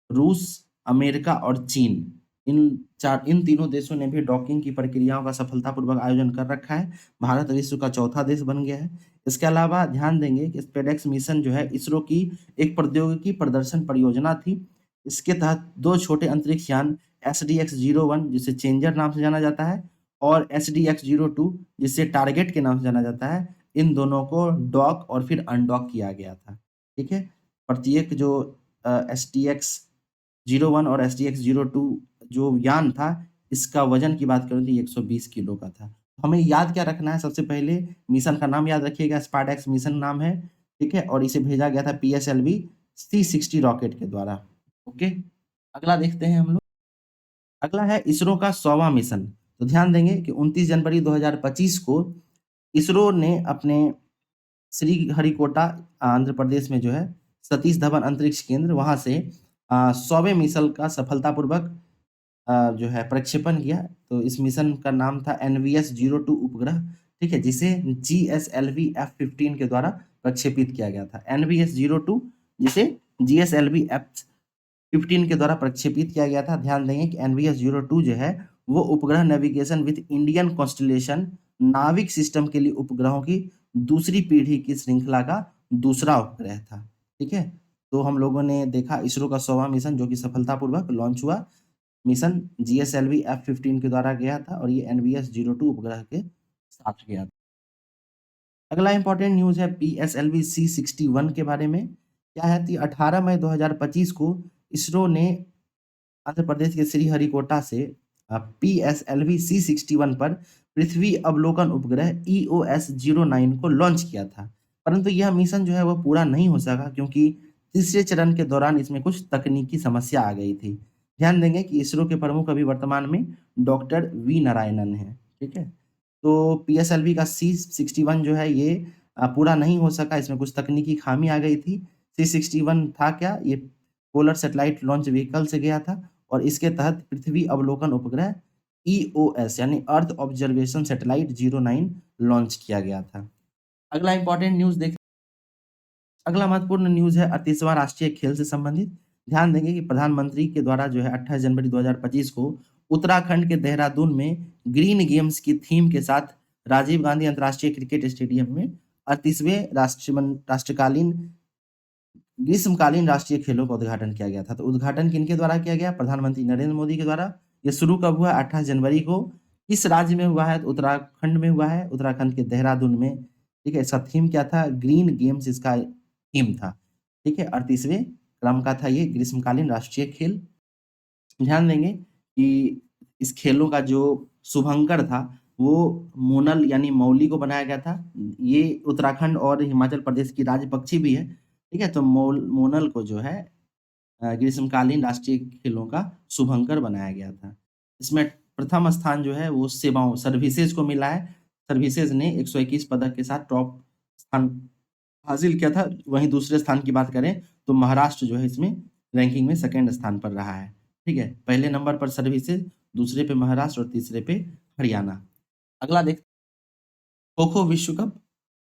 रूस, अमेरिका और चीन, इन तीनों देशों ने भी डॉकिंग की प्रक्रियाओं का सफलतापूर्वक आयोजन कर रखा है। भारत विश्व का चौथा देश बन गया है। इसके अलावा ध्यान देंगे कि स्पेडेक्स मिशन जो है इसरो की एक प्रौद्योगिकी प्रदर्शन परियोजना थी। इसके तहत 2 छोटे अंतरिक्ष यान SDX-01 जिसे चेंजर नाम से जाना जाता है और SDX-02 जिसे टारगेट के नाम से जाना जाता है, इन दोनों को डॉक और फिर अनडॉक किया गया था। ठीक है? प्रत्येक जो STX-01 और STX-02 जो यान था, इसका वजन की बात करूँ तो ये 120 किलो का था। हमें याद क्या रखना है, सबसे पहले मिशन का नाम याद रखिएगा, स्पार्डेक्स मिशन नाम है, ठीक है? और इसे भेजा गया था PSLV C-60 रॉकेट के द्वारा। ओके, अगला देखते हैं हम लोग। अगला है इसरो का 100वां मिशन। तो ध्यान देंगे कि 29 जनवरी 2025 को इसरो ने अपने श्रीहरिकोटा आंध्र प्रदेश में जो है सतीश धवन अंतरिक्ष केंद्र वहां से 100वें मिशन का सफलतापूर्वक जो है प्रक्षेपण किया। तो इस मिशन का नाम था NVS-02 उपग्रह, ठीक है, जिसे GSLV F-15 के द्वारा प्रक्षेपित किया गया था। NVS-02 जिसे GSLV F-15 के द्वारा प्रक्षेपित किया गया था। ध्यान देंगे कि NVS-02 जो है वो उपग्रह नेविगेशन विद इंडियन कॉन्स्टलेशन नाविक सिस्टम के लिए उपग्रहों की दूसरी पीढ़ी की श्रृंखला का दूसरा उपग्रह था। ठीक है, तो हम लोगों ने देखा इसरो का 100वां मिशन जो कि सफलतापूर्वक लॉन्च हुआ। मिशन GSLV F-15 के द्वारा गया था और ये NVS-02 उपग्रह के साथ गया था। अगला इंपॉर्टेंट न्यूज है PSLV C-61 के बारे में। क्या है कि 18 मई 2025 को इसरो ने आंध्र प्रदेश के श्रीहरिकोटा से PSLV C-61 पर पृथ्वी अवलोकन उपग्रह EOS-09 को लॉन्च किया था। परंतु यह मिशन जो है वो पूरा नहीं हो सका क्योंकि तीसरे चरण के दौरान इसमें कुछ तकनीकी समस्या आ गई थी। ध्यान देंगे कि इसरो के प्रमुख अभी वर्तमान में डॉक्टर वी नारायणन हैं। ठीक है, तो PSLV का C-61 जो है ये पूरा नहीं हो सका, इसमें कुछ तकनीकी खामी आ गई थी। C-61 था क्या, ये पोलर सैटेलाइट लॉन्च व्हीकल से गया था और इसके तहत पृथ्वी अवलोकन उपग्रह EOS यानी अर्थ ऑब्जर्वेशन सैटेलाइट 09 लॉन्च किया गया था। अगला इंपॉर्टेंट न्यूज देख अगला महत्वपूर्ण न्यूज है 38वां राष्ट्रीय खेल से संबंधित। ध्यान देंगे कि प्रधानमंत्री के द्वारा जो है 28 जनवरी 2025 को उत्तराखंड के देहरादून में ग्रीन गेम्स की थीम के साथ राजीव गांधी अंतर्राष्ट्रीय क्रिकेट स्टेडियम में 38वें राष्ट्रकालीन ग्रीष्मकालीन राष्ट्रीय खेलों का उद्घाटन किया गया था। तो उद्घाटन किनके द्वारा किया गया? प्रधानमंत्री नरेंद्र मोदी के द्वारा। ये शुरू कब हुआ? 28 जनवरी को। किस राज्य में हुआ है? तो उत्तराखंड में हुआ है, उत्तराखंड के देहरादून में। ठीक है, इसका थीम क्या था? ग्रीन गेम्स इसका थीम था। ठीक है, 38वें क्रम का था ये ग्रीष्मकालीन राष्ट्रीय खेल। ध्यान देंगे कि इस खेलों का जो शुभंकर था वो मोनल यानी मौली को बनाया गया था। ये उत्तराखंड और हिमाचल प्रदेश की राज्य पक्षी भी है। ठीक है, तो मोनल को जो है ग्रीष्मकालीन राष्ट्रीय खेलों का शुभंकर बनाया गया था। इसमें प्रथम स्थान जो है वो सेवाओं सर्विसेज को मिला है। सर्विसेज ने 121 पदक के साथ टॉप स्थान हासिल किया था। वहीं दूसरे स्थान की बात करें तो महाराष्ट्र जो है इसमें रैंकिंग में सेकंड स्थान पर रहा है। ठीक है, पहले नंबर पर सर्विसेज, दूसरे पे महाराष्ट्र और तीसरे पे हरियाणा। अगला देख खो खो विश्व कप।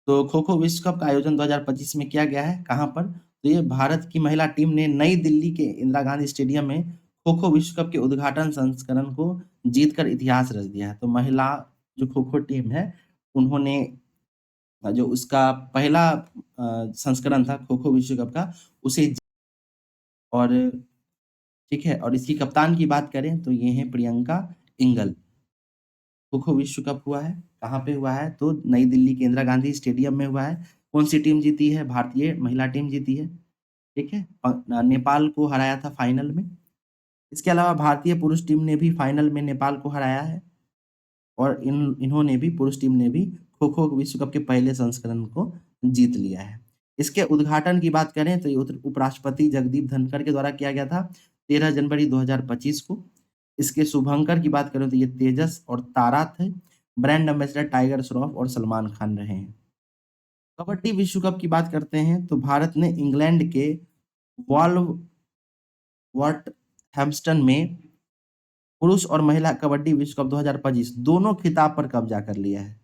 तो खो खो विश्व कप का आयोजन 2025 में किया गया है। कहाँ पर? तो ये भारत की महिला टीम ने नई दिल्ली के इंदिरा गांधी स्टेडियम में खो खो विश्व कप के उद्घाटन संस्करण को जीतकर इतिहास रच दिया है। तो महिला जो खो खो टीम है उन्होंने जो उसका पहला संस्करण था खो खो विश्व कप का उसे और ठीक है, और इसकी कप्तान की बात करें तो ये है प्रियंका इंगल। खो खो विश्व कप हुआ है, कहाँ पे हुआ है? तो नई दिल्ली के इंदिरा गांधी स्टेडियम में हुआ है। कौन सी टीम जीती है? भारतीय महिला टीम जीती है। ठीक है, नेपाल को हराया था फाइनल में। इसके अलावा भारतीय पुरुष टीम ने भी फाइनल में नेपाल को हराया है और इन्होंने भी पुरुष टीम ने भी खो खो विश्व कप के पहले संस्करण को जीत लिया है। इसके उद्घाटन की बात करें तो ये उपराष्ट्रपति जगदीप धनखड़ के द्वारा किया गया था 13 जनवरी 2025 को। इसके शुभंकर की बात करें तो ये तेजस और तारा थे। ब्रांड एम्बेसडर टाइगर श्रॉफ और सलमान खान रहे हैं। कबड्डी विश्व कप की बात करते हैं तो भारत ने इंग्लैंड के वॉल्व वर्ट हैम्पस्टन में पुरुष और महिला कबड्डी विश्व कप 2025 दोनों खिताब पर कब्जा कर लिया है।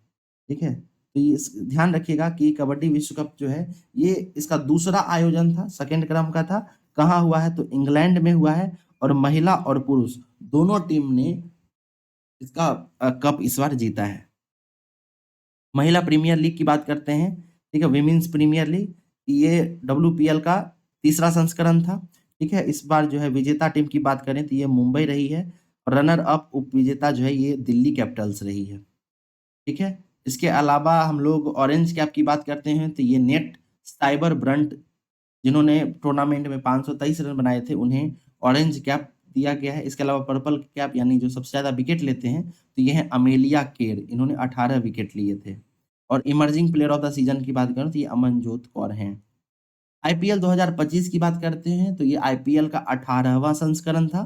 ठीक है, तो ये ध्यान रखिएगा कि कबड्डी विश्व कप जो है ये इसका दूसरा आयोजन था, सेकंड क्रम का था। कहाँ हुआ है? तो इंग्लैंड में हुआ है और महिला और पुरुष दोनों टीम ने इसका कप इस बार जीता है। महिला प्रीमियर लीग की बात करते हैं, ठीक है, विमेंस प्रीमियर लीग, ये डब्ल्यूपीएल का तीसरा संस्करण था, ठीक है। इस बार जो है विजेता टीम की बात करें तो ये मुंबई रही है और रनर अप उपविजेता जो है ये दिल्ली कैपिटल्स रही है, ठीक है। इसके अलावा हम लोग ऑरेंज कैप की बात करते हैं तो ये नेट साइबर ब्रंट, जिन्होंने टूर्नामेंट में 523 रन बनाए थे, उन्हें ऑरेंज कैप दिया गया है। इसके अलावा पर्पल कैप यानी जो सबसे ज़्यादा विकेट लेते हैं तो ये है अमेलिया केर, इन्होंने 18 विकेट लिए थे। और emerging player of the season की बात करूँ तो ये अमनजोत कौर हैं। आईपीएल 2025 की बात करते हैं तो ये आईपीएल का 18वां संस्करण था,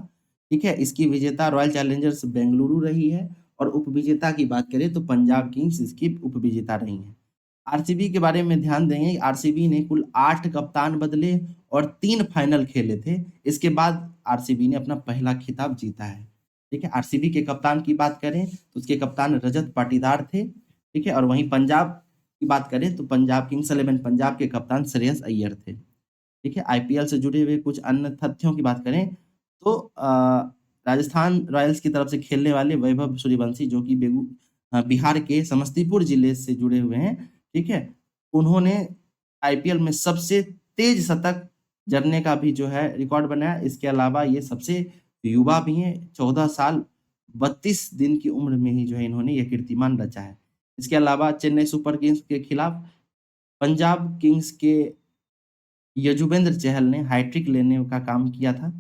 ठीक है। इसकी विजेता रॉयल चैलेंजर्स बेंगलुरु रही है और उपविजेता की बात करें तो पंजाब किंग्स इसकी उपविजेता रही है। आरसीबी के बारे में ध्यान देंगे, आरसीबी ने कुल 8 कप्तान बदले और 3 फाइनल खेले थे। इसके बाद आरसीबी ने अपना पहला खिताब जीता है, ठीक है। आरसीबी के कप्तान की बात करें तो उसके कप्तान रजत पाटीदार थे, ठीक है। और वहीं पंजाब की बात करें तो पंजाब किंग्स 11 पंजाब के कप्तान श्रेयस अय्यर थे, ठीक है। आईपीएल से जुड़े हुए कुछ अन्य तथ्यों की बात करें तो राजस्थान रॉयल्स की तरफ से खेलने वाले वैभव सूर्यवंशी जो कि बिहार के समस्तीपुर जिले से जुड़े हुए हैं, ठीक है। उन्होंने आईपीएल में सबसे तेज शतक जड़ने का भी जो है रिकॉर्ड बनाया। इसके अलावा ये सबसे युवा भी हैं, 14 साल 32 दिन की उम्र में ही जो है इन्होंने ये कीर्तिमान रचा है। इसके अलावा चेन्नई सुपर किंग्स के खिलाफ पंजाब किंग्स के यजुवेंद्र चहल ने हैट्रिक लेने का काम किया था,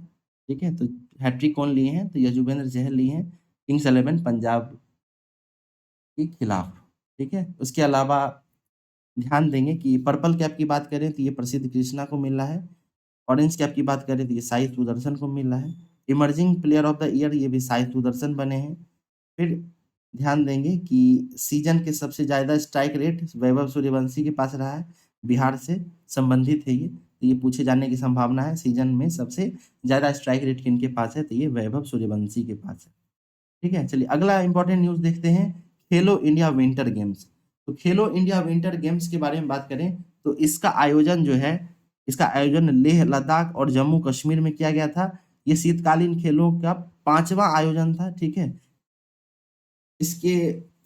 ठीक है। तो हैट्रिक कौन लिए हैं? तो यजुवेंद्र चहल लिए हैं किंग्स 11 पंजाब के खिलाफ, ठीक है। उसके अलावा ध्यान देंगे कि पर्पल कैप की बात करें तो ये प्रसिद्ध कृष्णा को मिला है। ऑरेंज कैप की बात करें तो ये साई सुदर्शन को मिला है। Emerging player of the year ये भी साई सुदर्शन बने हैं। फिर ध्यान देंगे कि सीजन के सबसे ज़्यादा स्ट्राइक रेट वैभव सूर्यवंशी के पास रहा है, बिहार से संबंधित है ये, तो ये पूछे जाने की संभावना है सीजन में सबसे ज़्यादा स्ट्राइक रेट किनके पास है, तो ये वैभव सूर्यवंशी के पास है, ठीक है। चलिए अगला इंपॉर्टेंट न्यूज़ देखते हैं, खेलो इंडिया विंटर गेम्स। तो खेलो इंडिया विंटर गेम्स के बारे में बात करें तो इसका आयोजन जो है, इसका आयोजन लेह लद्दाख और जम्मू कश्मीर में किया गया था। ये शीतकालीन खेलों का 5वां आयोजन था, ठीक है। इसके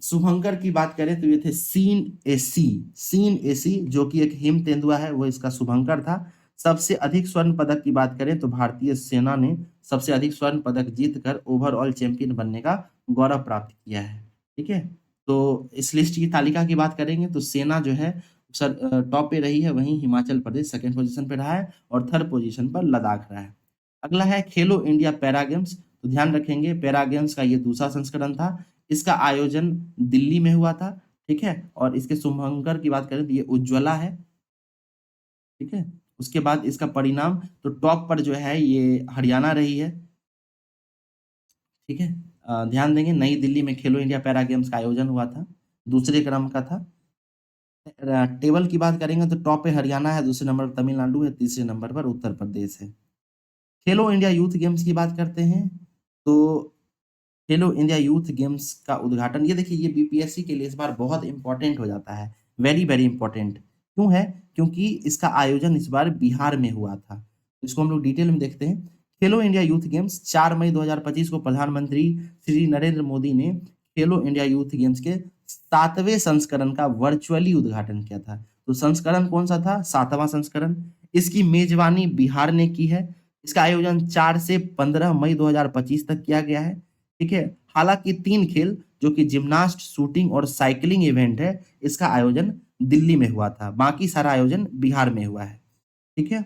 शुभंकर की बात करें तो ये थे सीन एसी जो कि एक हिम तेंदुआ है, वो इसका शुभंकर था। सबसे अधिक स्वर्ण पदक की बात करें तो भारतीय सेना ने सबसे अधिक स्वर्ण पदक जीतकर ओवरऑल चैंपियन बनने का गौरव प्राप्त किया है, ठीक है। तो इस लिस्ट की तालिका की बात करेंगे तो सेना जो है सर टॉप पे रही है, वहीं हिमाचल प्रदेश सेकंड पोजीशन पे रहा है और थर्ड पोजीशन पर लद्दाख रहा है। अगला है खेलो इंडिया पैरा गेम्स। तो ध्यान रखेंगे पैरा गेम्स का ये दूसरा संस्करण था। इसका आयोजन दिल्ली में हुआ था, ठीक है। और इसके शुभंकर की बात करें तो ये उज्ज्वला है, ठीक है। उसके बाद इसका परिणाम तो टॉप पर जो है ये हरियाणा रही है, ठीक है। ध्यान देंगे नई दिल्ली में खेलो इंडिया पैरा गेम्स का आयोजन हुआ था, दूसरे क्रम का था। टेबल की बात करेंगे तो टॉप पे हरियाणा है, दूसरे नंबर पर तमिलनाडु है, तीसरे नंबर पर उत्तर प्रदेश है। खेलो इंडिया यूथ गेम्स की बात करते हैं तो खेलो इंडिया यूथ गेम्स का उद्घाटन, ये देखिए ये बीपीएससी के लिए इस बार बहुत इंपॉर्टेंट हो जाता है, वेरी वेरी इंपॉर्टेंट। क्यों है? क्योंकि इसका आयोजन इस बार बिहार में हुआ था। इसको हम लोग डिटेल में देखते हैं। खेलो इंडिया यूथ गेम्स 4 मई 2025 को प्रधानमंत्री श्री नरेंद्र मोदी ने खेलो इंडिया यूथ गेम्स के 7वें संस्करण का वर्चुअली उद्घाटन किया था। तो संस्करण कौन सा था? 7वां संस्करण। इसकी मेजबानी बिहार ने की है। इसका आयोजन 4 से 15 मई 2025 तक किया गया है, ठीक है। हालांकि 3 खेल जो कि जिम्नास्ट, शूटिंग और साइकिलिंग इवेंट है, इसका आयोजन दिल्ली में हुआ था। बाकी सारा आयोजन बिहार में हुआ है, ठीक है।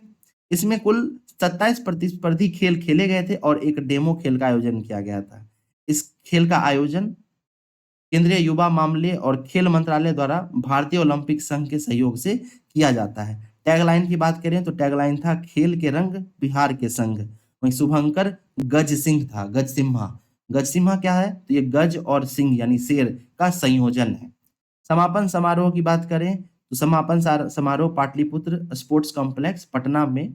इसमें कुल 27 प्रतिस्पर्धी खेल खेले गए थे और एक डेमो खेल का आयोजन किया गया था। इस खेल का आयोजन केंद्रीय युवा मामले और खेल मंत्रालय द्वारा भारतीय ओलंपिक संघ के सहयोग से किया जाता है। टैगलाइन की बात करें तो टैगलाइन था खेल के रंग बिहार के संग। वहीं शुभंकर गज सिंह था, गज सिम्हा। गज सिम्हा क्या है? तो ये गज और सिंह यानी शेर का संयोजन है। समापन समारोह की बात करें तो समापन समारोह पाटलिपुत्र स्पोर्ट्स कॉम्प्लेक्स पटना में,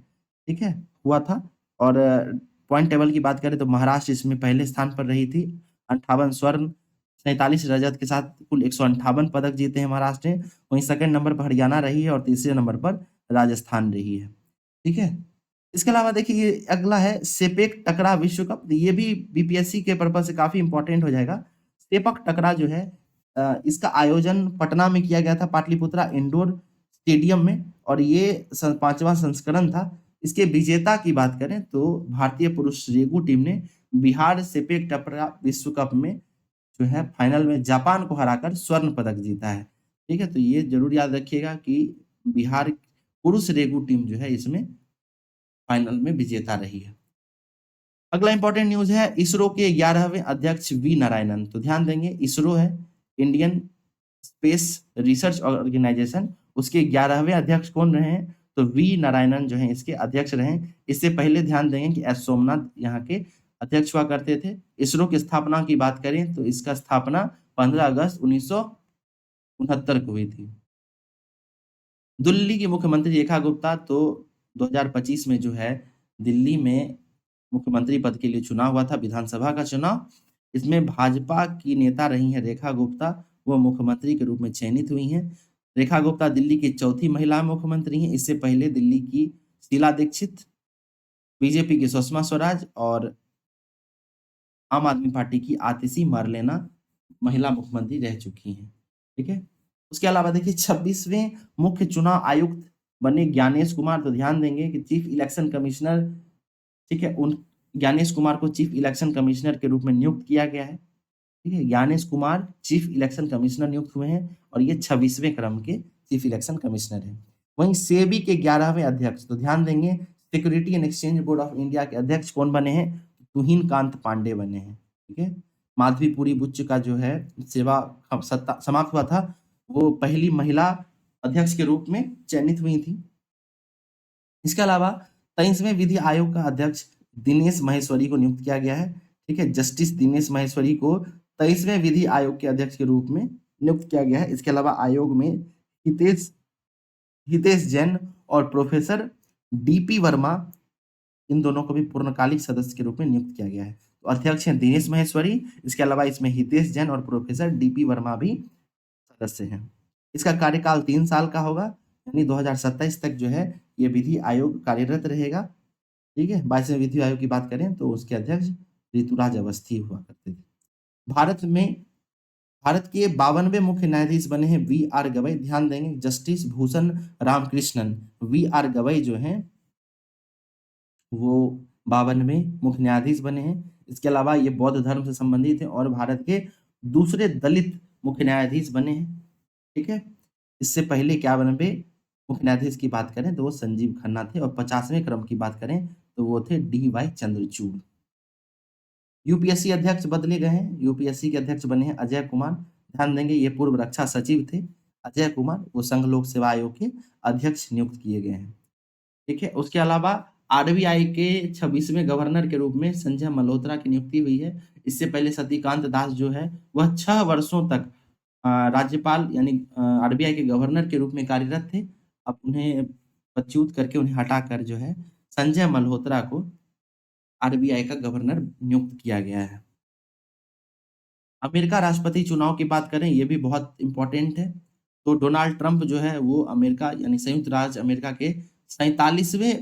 ठीक है, हुआ था। और पॉइंट टेबल की बात करें तो महाराष्ट्र इसमें पहले स्थान पर रही थी, 58 स्वर्ण, 47 रजत के साथ कुल 158 पदक जीते हैं महाराष्ट्र ने। वहीं सेकंड नंबर पर हरियाणा रही है और तीसरे नंबर पर राजस्थान रही है। ठीक है। इसके अलावा देखिए ये अगला है सेपेक टकरा विश्व कप। ये भी बीपीएससी के पर्पज से काफी इंपॉर्टेंट हो जाएगा। सेपक टकरा जो है इसका आयोजन पटना में किया गया था, पाटलिपुत्रा इंडोर स्टेडियम में, और ये 5वां संस्करण था। इसके विजेता की बात करें तो भारतीय पुरुष रेगू टीम ने बिहार सेपेक टकरा विश्व कप में जो है फाइनल में जापान को हराकर स्वर्ण पदक जीता है। ठीक है, तो ये जरूर याद रखिएगा कि बिहार पुरुष रेगू टीम जो है इसमें फाइनल में विजेता रही है। अगला इंपॉर्टेंट न्यूज है इसरो के 11वें अध्यक्ष वी नारायणन। तो ध्यान देंगे, इसरो है इंडियन स्पेस रिसर्च ऑर्गेनाइजेशन, उसके 11वें अध्यक्ष कौन रहे हैं? तो वी नारायणन जो है इसके अध्यक्ष रहे। इससे पहले ध्यान देंगे कि एस सोमनाथ यहाँ के अध्यक्ष हुआ करते थे। इसरो की स्थापना की बात करें तो इसका स्थापना 15 अगस्त 1969 को हुई थी। दिल्ली की मुख्यमंत्री रेखा गुप्ता तो 2025 में जो है दिल्ली में मुख्यमंत्री पद के लिए चुनाव हुआ था, विधानसभा का चुनाव। इसमें भाजपा की नेता रही हैं रेखा गुप्ता, वो मुख्यमंत्री के रूप में चयनित हुई हैं। रेखा गुप्ता दिल्ली की चौथी महिला मुख्यमंत्री हैं। इससे पहले दिल्ली की शीला दीक्षित, बीजेपी की सुषमा स्वराज और आम आदमी पार्टी की आतिशी मार्लेना महिला मुख्यमंत्री रह चुकी हैं। ठीक है। उसके अलावा देखिए 26वें मुख्य चुनाव आयुक्त बने ज्ञानेश कुमार। तो ध्यान देंगे कि चीफ इलेक्शन कमिश्नर, ठीक है, उन ज्ञानेश कुमार को चीफ इलेक्शन कमिश्नर के रूप में नियुक्त किया गया है। ठीक है, Gyanesh Kumar chief election commissioner नियुक्त हुए हैं और ये 26वें क्रम के चीफ इलेक्शन कमिश्नर हैं। वहीं सेबी के 11वें अध्यक्ष, तो ध्यान देंगे security and exchange board of India के अध्यक्ष कौन बने हैं? तुहिन कांत पांडे बने हैं। ठीक है, माधवीपुरी बुच्च का जो है सेवा सत्ता समाप्त हुआ था, वो पहली महिला अध्यक्ष के रूप में चयनित हुई थी। इसके अलावा 23वें विधि आयोग का अध्यक्ष दिनेश महेश्वरी को नियुक्त किया गया है। ठीक है, जस्टिस दिनेश महेश्वरी को 23वें विधि आयोग के अध्यक्ष के रूप में नियुक्त किया गया है। इसके अलावा आयोग में हितेश हितेश जैन और प्रोफेसर डीपी वर्मा, इन दोनों को भी पूर्णकालिक सदस्य के रूप में नियुक्त किया गया है। तो अध्यक्ष हैं दिनेश महेश्वरी, इसके अलावा इसमें हितेश जैन और प्रोफेसर डीपी वर्मा भी सदस्य हैं। इसका कार्यकाल 3 साल का होगा, यानी 2027 तक जो है ये विधि आयोग कार्यरत रहेगा। ठीक है, 22वें विधि आयोग की बात करें तो उसके अध्यक्ष ऋतुराज अवस्थी हुआ करते थे। भारत के 52वें मुख्य न्यायाधीश बने हैं वी आर गवई। ध्यान देंगे justice Bhushan Ramakrishnan V R Gavai जो हैं वो 52वें मुख्य न्यायाधीश बने हैं। इसके अलावा ये बौद्ध धर्म से संबंधित हैं और भारत के दूसरे दलित मुख्य न्यायाधीश बने हैं। ठीक है, इससे पहले 51वें मुख्य न्यायाधीश की बात करें तो वो संजीव खन्ना थे और 50वें क्रम की बात करें तो वो थे डी वाई चंद्रचूड़। यूपीएससी अध्यक्ष बदले गए हैं। यूपीएससी के अध्यक्ष बने हैं अजय कुमार। ध्यान देंगे ये पूर्व रक्षा सचिव थे अजय कुमार, वो संघ लोक सेवा आयोग के अध्यक्ष नियुक्त किए गए हैं। ठीक है, उसके अलावा आरबीआई के 26वें गवर्नर के रूप में संजय मल्होत्रा की नियुक्ति हुई है। इससे पहले सतीकांत दास जो है वह 6 वर्षों तक राज्यपाल यानी आरबीआई के गवर्नर के रूप में कार्यरत थे। अब उन्हें पदच्युत करके उन्हें हटाकर जो है संजय मल्होत्रा को आरबीआई का गवर्नर नियुक्त किया गया है। अमेरिका राष्ट्रपति चुनाव की बात करें, ये भी बहुत इंपॉर्टेंट है। तो डोनाल्ड ट्रंप जो है वो अमेरिका यानी संयुक्त राज्य अमेरिका के 47वें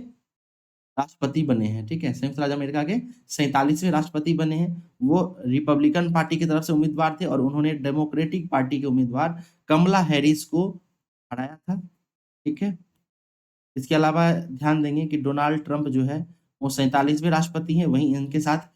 राष्ट्रपति बने हैं। ठीक है, संयुक्त राज्य अमेरिका के 47वें राष्ट्रपति बने हैं। वो रिपब्लिकन पार्टी की तरफ से उम्मीदवार थे और उन्होंने डेमोक्रेटिक पार्टी के उम्मीदवार कमला हैरिस को हराया था। ठीक है, इसके अलावा ध्यान देंगे कि डोनाल्ड ट्रंप जो है वो 47वें राष्ट्रपति हैं। वहीं इनके साथ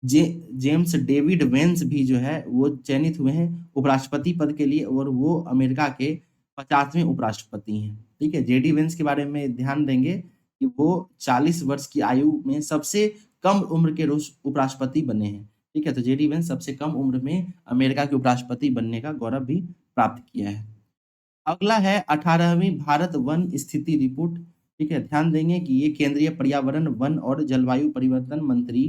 जेम्स डेविड वेंस भी जो है वो चयनित हुए हैं उपराष्ट्रपति पद के लिए और वो अमेरिका के 50वें उपराष्ट्रपति हैं। ठीक है, जेडी वेंस के बारे में ध्यान देंगे कि वो 40 वर्ष की आयु में सबसे कम उम्र के उपराष्ट्रपति बने हैं। ठीक है, तो जेडी वेंस सबसे कम उम्र में अमेरिका के उपराष्ट्रपति बनने का गौरव भी प्राप्त किया है। अगला है 18वीं भारत वन स्थिति रिपोर्ट। ठीक है, ध्यान देंगे कि ये केंद्रीय पर्यावरण वन और जलवायु परिवर्तन मंत्री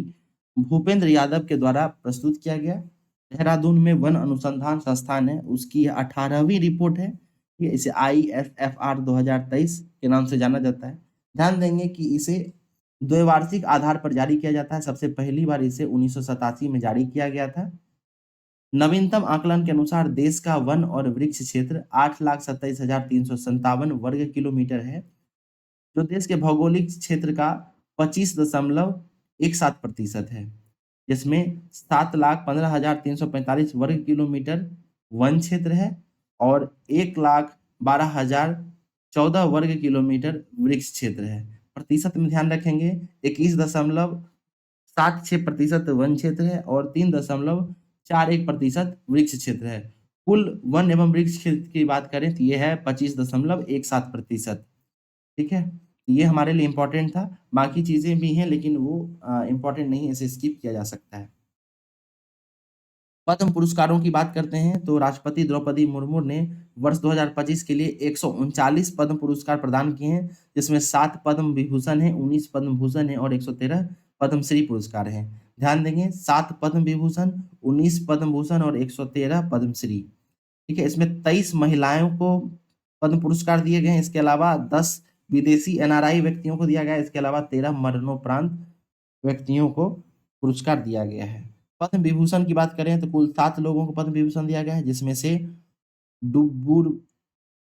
भूपेंद्र यादव के द्वारा प्रस्तुत किया गया। देहरादून में वन अनुसंधान संस्थान है, उसकी 18वीं रिपोर्ट है। ठीक है, इसे IFFR 2023 के नाम से जाना जाता है। ध्यान देंगे कि इसे द्वैवार्षिक आधार पर जारी किया जाता है। सबसे पहली बार इसे 1987 में जारी किया गया था। नवीनतम आकलन के अनुसार देश का वन और वृक्ष क्षेत्र 8,27,357 वर्ग किलोमीटर है, जो देश के भौगोलिक क्षेत्र का 25.17% है, जिसमें 7,15,345 वर्ग किलोमीटर वन क्षेत्र है और 1,12,014 वर्ग किलोमीटर वृक्ष क्षेत्र है। प्रतिशत में ध्यान रखेंगे 21.76% वन क्षेत्र है और 3.41% वृक्ष क्षेत्र है। कुल वन एवं वृक्ष क्षेत्र की बात करें तो ये है 25.17%। ठीक है, ये हमारे लिए इम्पोर्टेंट था। बाकी चीजें भी हैं लेकिन वो इम्पोर्टेंट नहीं है, इसे स्किप किया जा सकता है। पद्म पुरस्कारों की बात करते हैं तो राष्ट्रपति द्रौपदी मुर्मू ने वर्ष 2025 के लिए 139 पद्म पुरस्कार प्रदान किए हैं, जिसमें 7 पद्म विभूषण हैं, 19 पद्म भूषण हैं और 113 पद्मश्री पुरस्कार हैं। ध्यान देंगे 7 पद्म विभूषण, 19 पद्म भूषण और 113 पद्मश्री। ठीक है, इसमें 23 महिलाओं को पद्म पुरस्कार दिए गए हैं। इसके अलावा 10 विदेशी एनआरआई व्यक्तियों को दिया गया है। इसके अलावा 13 मरणोपरांत व्यक्तियों को पुरस्कार दिया गया है। पद्म विभूषण की बात करें तो कुल 7 लोगों को पद्म विभूषण दिया गया है, जिसमें से डुब्बूर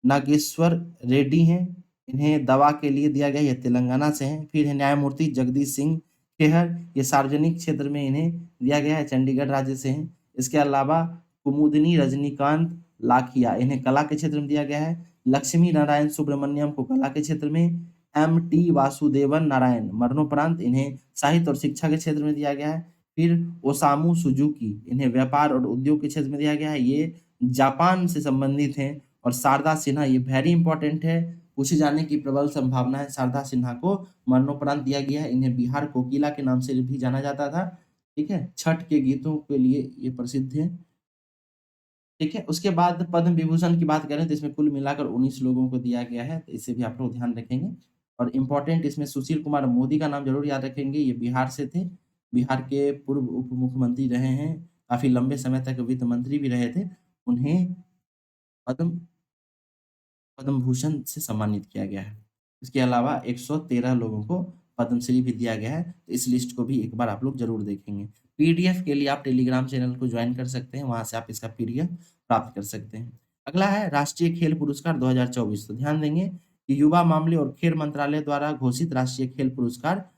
नागेश्वर रेड्डी हैं, इन्हें दवा के लिए दिया गया, ये तेलंगाना से हैं। फिर है न्यायमूर्ति जगदीश सिंह खेहर, ये सार्वजनिक क्षेत्र में इन्हें दिया गया है, चंडीगढ़ राज्य से हैं। इसके अलावा कुमुदिनी रजनीकांत लाखिया, इन्हें कला के क्षेत्र में दिया गया है। लक्ष्मी नारायण सुब्रमण्यम को कला के क्षेत्र में, एम.टी. वासुदेवन नारायण मरणोपरांत इन्हें साहित्य और शिक्षा के क्षेत्र में दिया गया है। फिर ओसामू सुजुकी, इन्हें व्यापार और उद्योग के क्षेत्र में दिया गया है, ये जापान से संबंधित हैं। और शारदा सिन्हा, ये वेरी इंपॉर्टेंट है, पूछे जाने की प्रबल संभावना है। शारदा सिन्हा को मरणोपरांत दिया गया है, इन्हें बिहार कोकिला के नाम से भी जाना जाता था। ठीक है, छठ के गीतों के लिए ये प्रसिद्ध है। ठीक है, उसके बाद पद्म विभूषण की बात करें तो इसमें कुल मिलाकर 19 लोगों को दिया गया है, तो इसे भी आप लोग ध्यान रखेंगे। और इम्पोर्टेंट इसमें सुशील कुमार मोदी का नाम जरूर याद रखेंगे, ये बिहार से थे, बिहार के पूर्व उप मुख्यमंत्री रहे हैं, काफी लंबे समय तक वित्त मंत्री भी रहे थे। उन्हें पद्म पद्म भूषण से सम्मानित किया गया है। इसके अलावा 113 लोगों को पद्मश्री भी दिया गया है, तो इस लिस्ट को भी एक बार आप लोग जरूर देखेंगे। पीडीएफ के लिए आप टेलीग्राम चैनल को ज्वाइन कर सकते हैं, वहां से आप इसका पीडीएफ प्राप्त कर सकते हैं। अगला है राष्ट्रीय खेल पुरस्कार 2024। तो ध्यान देंगे कि युवा मामले और खेल मंत्रालय द्वारा घोषित राष्ट्रीय खेल पुरस्कार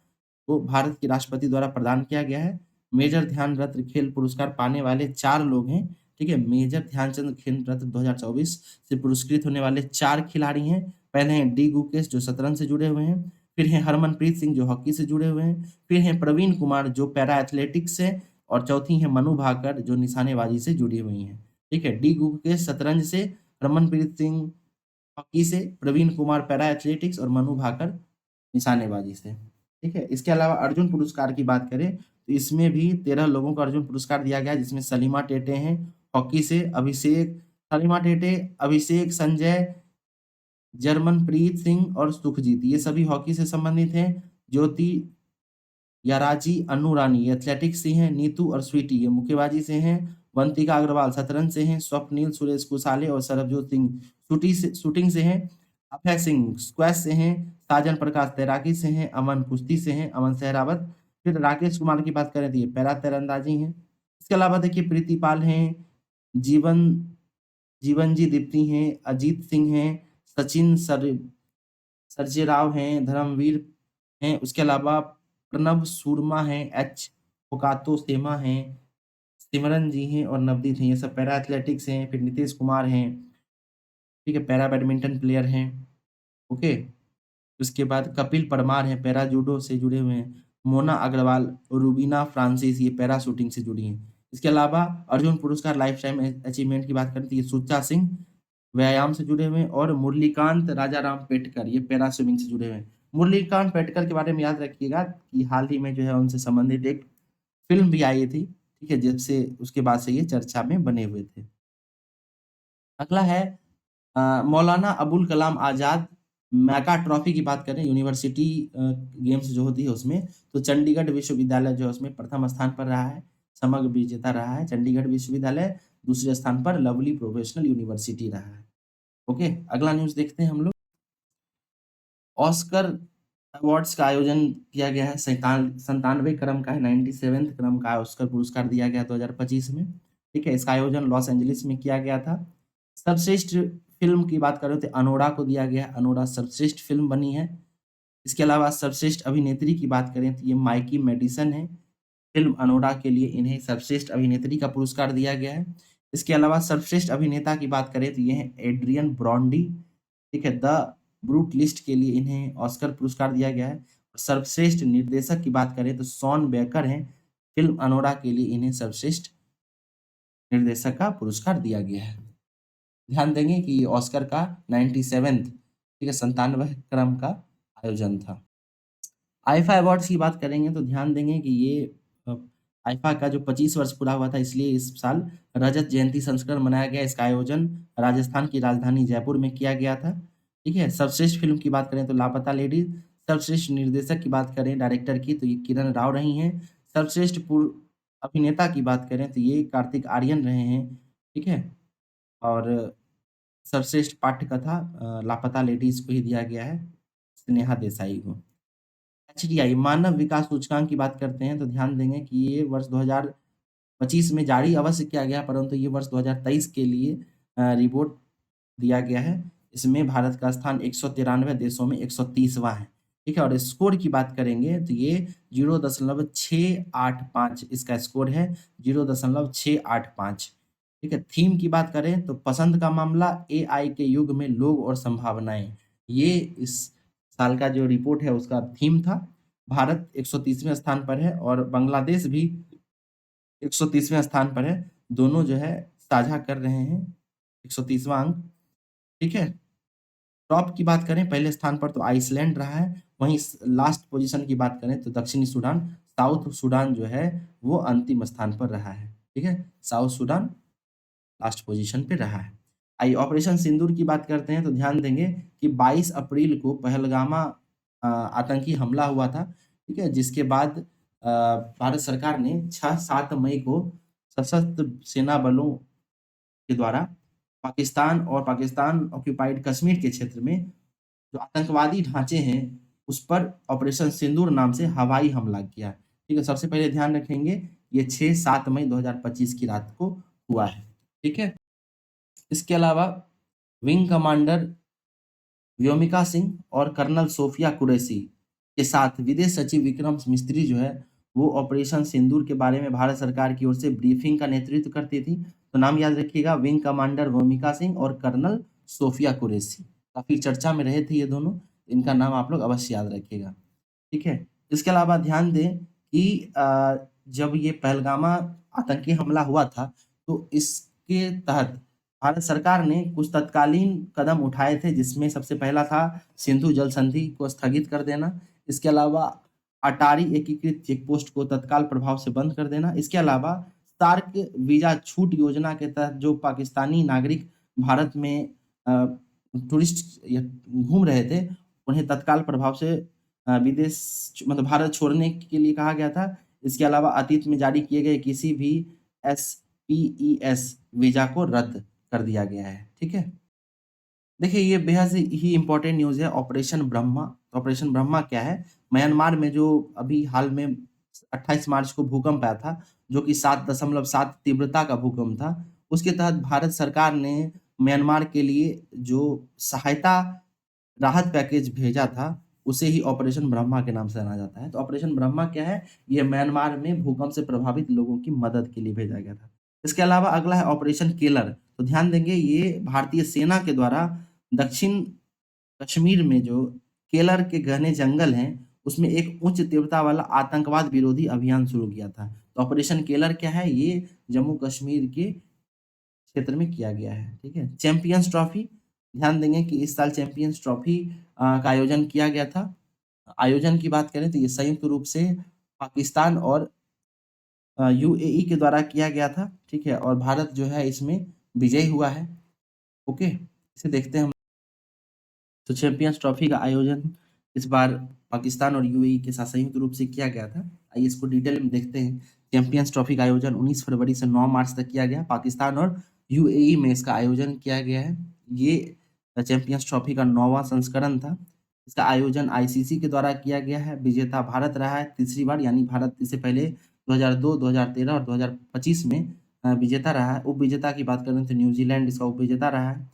को भारत के राष्ट्रपति द्वारा प्रदान किया गया है। मेजर ध्यान रत्न खेल पुरस्कार पाने वाले 4 लोग हैं। ठीक है, मेजर ध्यानचंद खेल रत्न 2024 से पुरस्कृत होने वाले 4 खिलाड़ी हैं। पहले हैं डी गुकेश जो शतरंज से जुड़े हुए हैं, फिर हैं हरमनप्रीत सिंह जो हॉकी से जुड़े हुए हैं, फिर हैं प्रवीण कुमार जो पैरा एथलेटिक्स से, और चौथी है मनु भाकर जो निशानेबाजी से जुड़ी हुई हैं। ठीक है, डी गुकेश शतरंज से, हरमनप्रीत सिंह हॉकी से, प्रवीण कुमार पैरा एथलेटिक्स और मनु भाकर निशानेबाजी से। ठीक है, इसके अलावा अर्जुन पुरस्कार की बात करें तो इसमें भी 13 लोगों को अर्जुन पुरस्कार दिया गया है, जिसमें सलीमा टेटे हैं हॉकी से, सलीमा टेटे, अभिषेक, संजय, जर्मनप्रीत सिंह और सुखजीत, ये सभी हॉकी से संबंधित हैं। ज्योति याराजी अन्नू रानी ये एथलेटिक्स से हैं, नीतू और स्वीटी ये मुक्केबाजी से हैं, वंतिका अग्रवाल शतरंज से हैं, स्वप्निल सुरेश कुसाले और सरबजोत सिंह शूटिंग से हैं, अभय सिंह स्क्वैश से हैं, साजन प्रकाश तैराकी से हैं, अमन कुश्ती से हैं, अमन सहरावत। फिर राकेश कुमार की बात करें तो ये पैरा तीरंदाजी हैं। इसके अलावा देखिए प्रीतिपाल हैं, जीवन जीवनजी दीप्ति हैं, अजीत सिंह हैं, सचिन सर्जेराव हैं, धर्मवीर हैं। उसके अलावा प्रणव सूरमा हैं, एच फोकातो सेमा हैं, सिमरन जी हैं और नवदीप हैं, ये सब पैरा एथलेटिक्स हैं। फिर नीतीश कुमार हैं, ठीक है, पैरा बैडमिंटन प्लेयर हैं। ओके, उसके बाद कपिल परमार हैं, पैरा जूडो से जुड़े हुए हैं। मोना अग्रवाल, रूबीना फ्रांसिस ये पैरा शूटिंग से जुड़ी हैं। इसके अलावा अर्जुन पुरस्कार लाइफ टाइम अचीवमेंट की बात करें तो ये सुच्चा सिंह व्यायाम से जुड़े हुए हैं, और मुरलीकांत राजाराम पेटकर ये पैरा स्विमिंग से जुड़े हुए हैं। मुरलीकांत पेटकर के बारे में याद रखिएगा कि हाल ही में जो है उनसे संबंधित एक फिल्म भी आई थी। ठीक है, जिससे उसके बाद से ये चर्चा में बने हुए थे। अगला है मौलाना अबुल कलाम आजाद मैका ट्रॉफी की बात करें, यूनिवर्सिटी गेम्स जो होती है उसमें, तो चंडीगढ़ विश्वविद्यालय जो है उसमें प्रथम स्थान पर रहा है, समग्र विजेता रहा है चंडीगढ़ विश्वविद्यालय। दूसरे स्थान पर लवली प्रोफेशनल यूनिवर्सिटी रहा है। ओके, अगला न्यूज देखते हैं हम लोग। ऑस्कर अवार्ड्स का आयोजन किया गया है, 97 क्रम का है, 97th क्रम का ऑस्कर पुरस्कार दिया गया 2025 में। ठीक है, इसका आयोजन लॉस एंजलिस में किया गया था। सर्वश्रेष्ठ फ़िल्म की बात करें तो अनोरा को दिया गया है, अनोरा सर्वश्रेष्ठ फ़िल्म बनी है। इसके अलावा सर्वश्रेष्ठ अभिनेत्री की बात करें तो ये माइकी मेडिसन है। फ़िल्म अनोरा के लिए इन्हें सर्वश्रेष्ठ अभिनेत्री का पुरस्कार दिया गया है। इसके अलावा सर्वश्रेष्ठ अभिनेता की बात करें तो ये हैं एड्रियन ब्रॉन्डी, ठीक है? द ब्रूट लिस्ट के लिए इन्हें ऑस्कर पुरस्कार दिया गया है। सर्वश्रेष्ठ निर्देशक की बात करें तो शॉन बेकर हैं। फ़िल्म अनोरा के लिए इन्हें सर्वश्रेष्ठ निर्देशक का पुरस्कार दिया गया है। ध्यान देंगे कि ये ऑस्कर का 97th, ठीक है, 97वें क्रम का आयोजन था। आईफा अवार्ड्स की बात करेंगे तो ध्यान देंगे कि ये आईफा का जो 25 वर्ष पूरा हुआ था, इसलिए इस साल रजत जयंती संस्करण मनाया गया। इसका आयोजन राजस्थान की राजधानी जयपुर में किया गया था। ठीक है, सर्वश्रेष्ठ फिल्म की बात करें तो लापता लेडीज। सर्वश्रेष्ठ निर्देशक की बात करें डायरेक्टर की तो ये किरण राव रही हैं। सर्वश्रेष्ठ पूर्व अभिनेता की बात करें तो ये कार्तिक आर्यन रहे हैं। ठीक है, और सर्वश्रेष्ठ पाठ्यकथा लापता लेडीज को ही दिया गया है, स्नेहा देसाई को। एचडीआई मानव विकास सूचकांक की बात करते हैं तो ध्यान देंगे कि ये वर्ष 2025 में जारी अवश्य किया गया, परंतु ये वर्ष 2023 के लिए रिपोर्ट दिया गया है। इसमें भारत का स्थान 193 देशों में 130वां है। ठीक है, और स्कोर की बात करेंगे तो ये 0.685 इसका स्कोर है, 0.685। ठीक है, थीम की बात करें तो पसंद का मामला, एआई के युग में लोग और संभावनाएं, ये इस साल का जो रिपोर्ट है उसका थीम था। भारत 130वें स्थान पर है और बांग्लादेश भी 130वें स्थान पर है। दोनों जो है साझा कर रहे हैं 130वां अंक। ठीक है, टॉप की बात करें पहले स्थान पर तो आइसलैंड रहा है, वहीं लास्ट पोजीशन की बात करें तो दक्षिणी सूडान, साउथ सूडान जो है वो अंतिम स्थान पर रहा है। ठीक है, साउथ सूडान लास्ट पोजीशन पे रहा है। आइए ऑपरेशन सिंदूर की बात करते हैं तो ध्यान देंगे कि 22 अप्रैल को पहलगामा आतंकी हमला हुआ था। ठीक है, जिसके बाद भारत सरकार ने 6-7 मई को सशस्त्र सेना बलों के द्वारा पाकिस्तान और पाकिस्तान ऑक्युपाइड कश्मीर के क्षेत्र में जो आतंकवादी ढांचे हैं उस पर ऑपरेशन सिंदूर नाम से हवाई हमला किया। ठीक है, सबसे पहले ध्यान रखेंगे ये 6-7 मई 2025 की रात को हुआ है। ठीक है, इसके अलावा विंग कमांडर व्योमिका सिंह और कर्नल सोफिया कुरैशी के साथ विदेश सचिव विक्रम मिस्त्री जो है वो ऑपरेशन सिंदूर के बारे में भारत सरकार की ओर से ब्रीफिंग का नेतृत्व करती थी। तो नाम याद रखिएगा, विंग कमांडर व्योमिका सिंह और कर्नल सोफिया कुरैशी, काफी चर्चा में रहे थे ये दोनों, इनका नाम आप लोग अवश्य याद रखिएगा। ठीक है, इसके अलावा ध्यान दें कि जब ये पहलगामा आतंकी हमला हुआ था तो इसके तहत भारत सरकार ने कुछ तत्कालीन कदम उठाए थे, जिसमें सबसे पहला था सिंधु जल संधि को स्थगित कर देना। इसके अलावा अटारी एकीकृत चेक पोस्ट को तत्काल प्रभाव से बंद कर देना। इसके अलावा सार्क वीजा छूट योजना के तहत जो पाकिस्तानी नागरिक भारत में टूरिस्ट घूम रहे थे उन्हें तत्काल प्रभाव से विदेश मतलब भारत छोड़ने के लिए कहा गया था। इसके अलावा अतीत में जारी किए गए किसी भी एसपीईएस वीजा को रद्द कर दिया गया है। ठीक है, देखिए ये बेहद ही इम्पोर्टेंट न्यूज़ है ऑपरेशन ब्रह्मा। तो ऑपरेशन ब्रह्मा क्या है? म्यांमार में जो अभी हाल में 28 मार्च को भूकंप आया था, जो कि 7.7 तीव्रता का भूकंप था, उसके तहत भारत सरकार ने म्यांमार के लिए जो सहायता राहत पैकेज भेजा था, उसे ही ऑपरेशन ब्रह्मा के नाम से जाना जाता है। तो ऑपरेशन ब्रह्मा क्या है? ये म्यांमार में भूकंप से प्रभावित लोगों की मदद के लिए भेजा गया था। इसके अलावा अगला है ऑपरेशन केलर। तो ध्यान देंगे ये भारतीय सेना के द्वारा दक्षिण कश्मीर में जो केलर के घने जंगल हैं, उसमें एक उच्च तीव्रता वाला आतंकवाद विरोधी अभियान शुरू किया था। तो ऑपरेशन केलर क्या है? ये जम्मू कश्मीर के क्षेत्र में किया गया है। ठीक है, चैंपियंस ट्रॉफी, ध्यान देंगे कि इस साल चैंपियंस ट्रॉफी का आयोजन किया गया था। आयोजन की बात करें तो ये संयुक्त रूप से पाकिस्तान और यूएई के द्वारा किया गया था। ठीक है, और भारत जो है इसमें विजयी हुआ है। ओके, इसे देखते हैं हम। तो चैंपियंस ट्रॉफी का आयोजन इस बार पाकिस्तान और यूएई के साथ संयुक्त रूप से किया गया था। आइए इसको डिटेल में देखते हैं। चैंपियंस ट्रॉफी का आयोजन 19 फरवरी से 9 मार्च तक किया गया। पाकिस्तान और यूएई में इसका आयोजन किया गया है। ये चैंपियंस ट्रॉफी का 9वां संस्करण था। इसका आयोजन आईसीसी के द्वारा किया गया है। विजेता भारत रहा है तीसरी बार, यानी भारत इससे पहले 2002, 2013 और 2025 में विजेता रहा है। उप विजेता की बात करें तो न्यूजीलैंड इसका उप विजेता रहा है।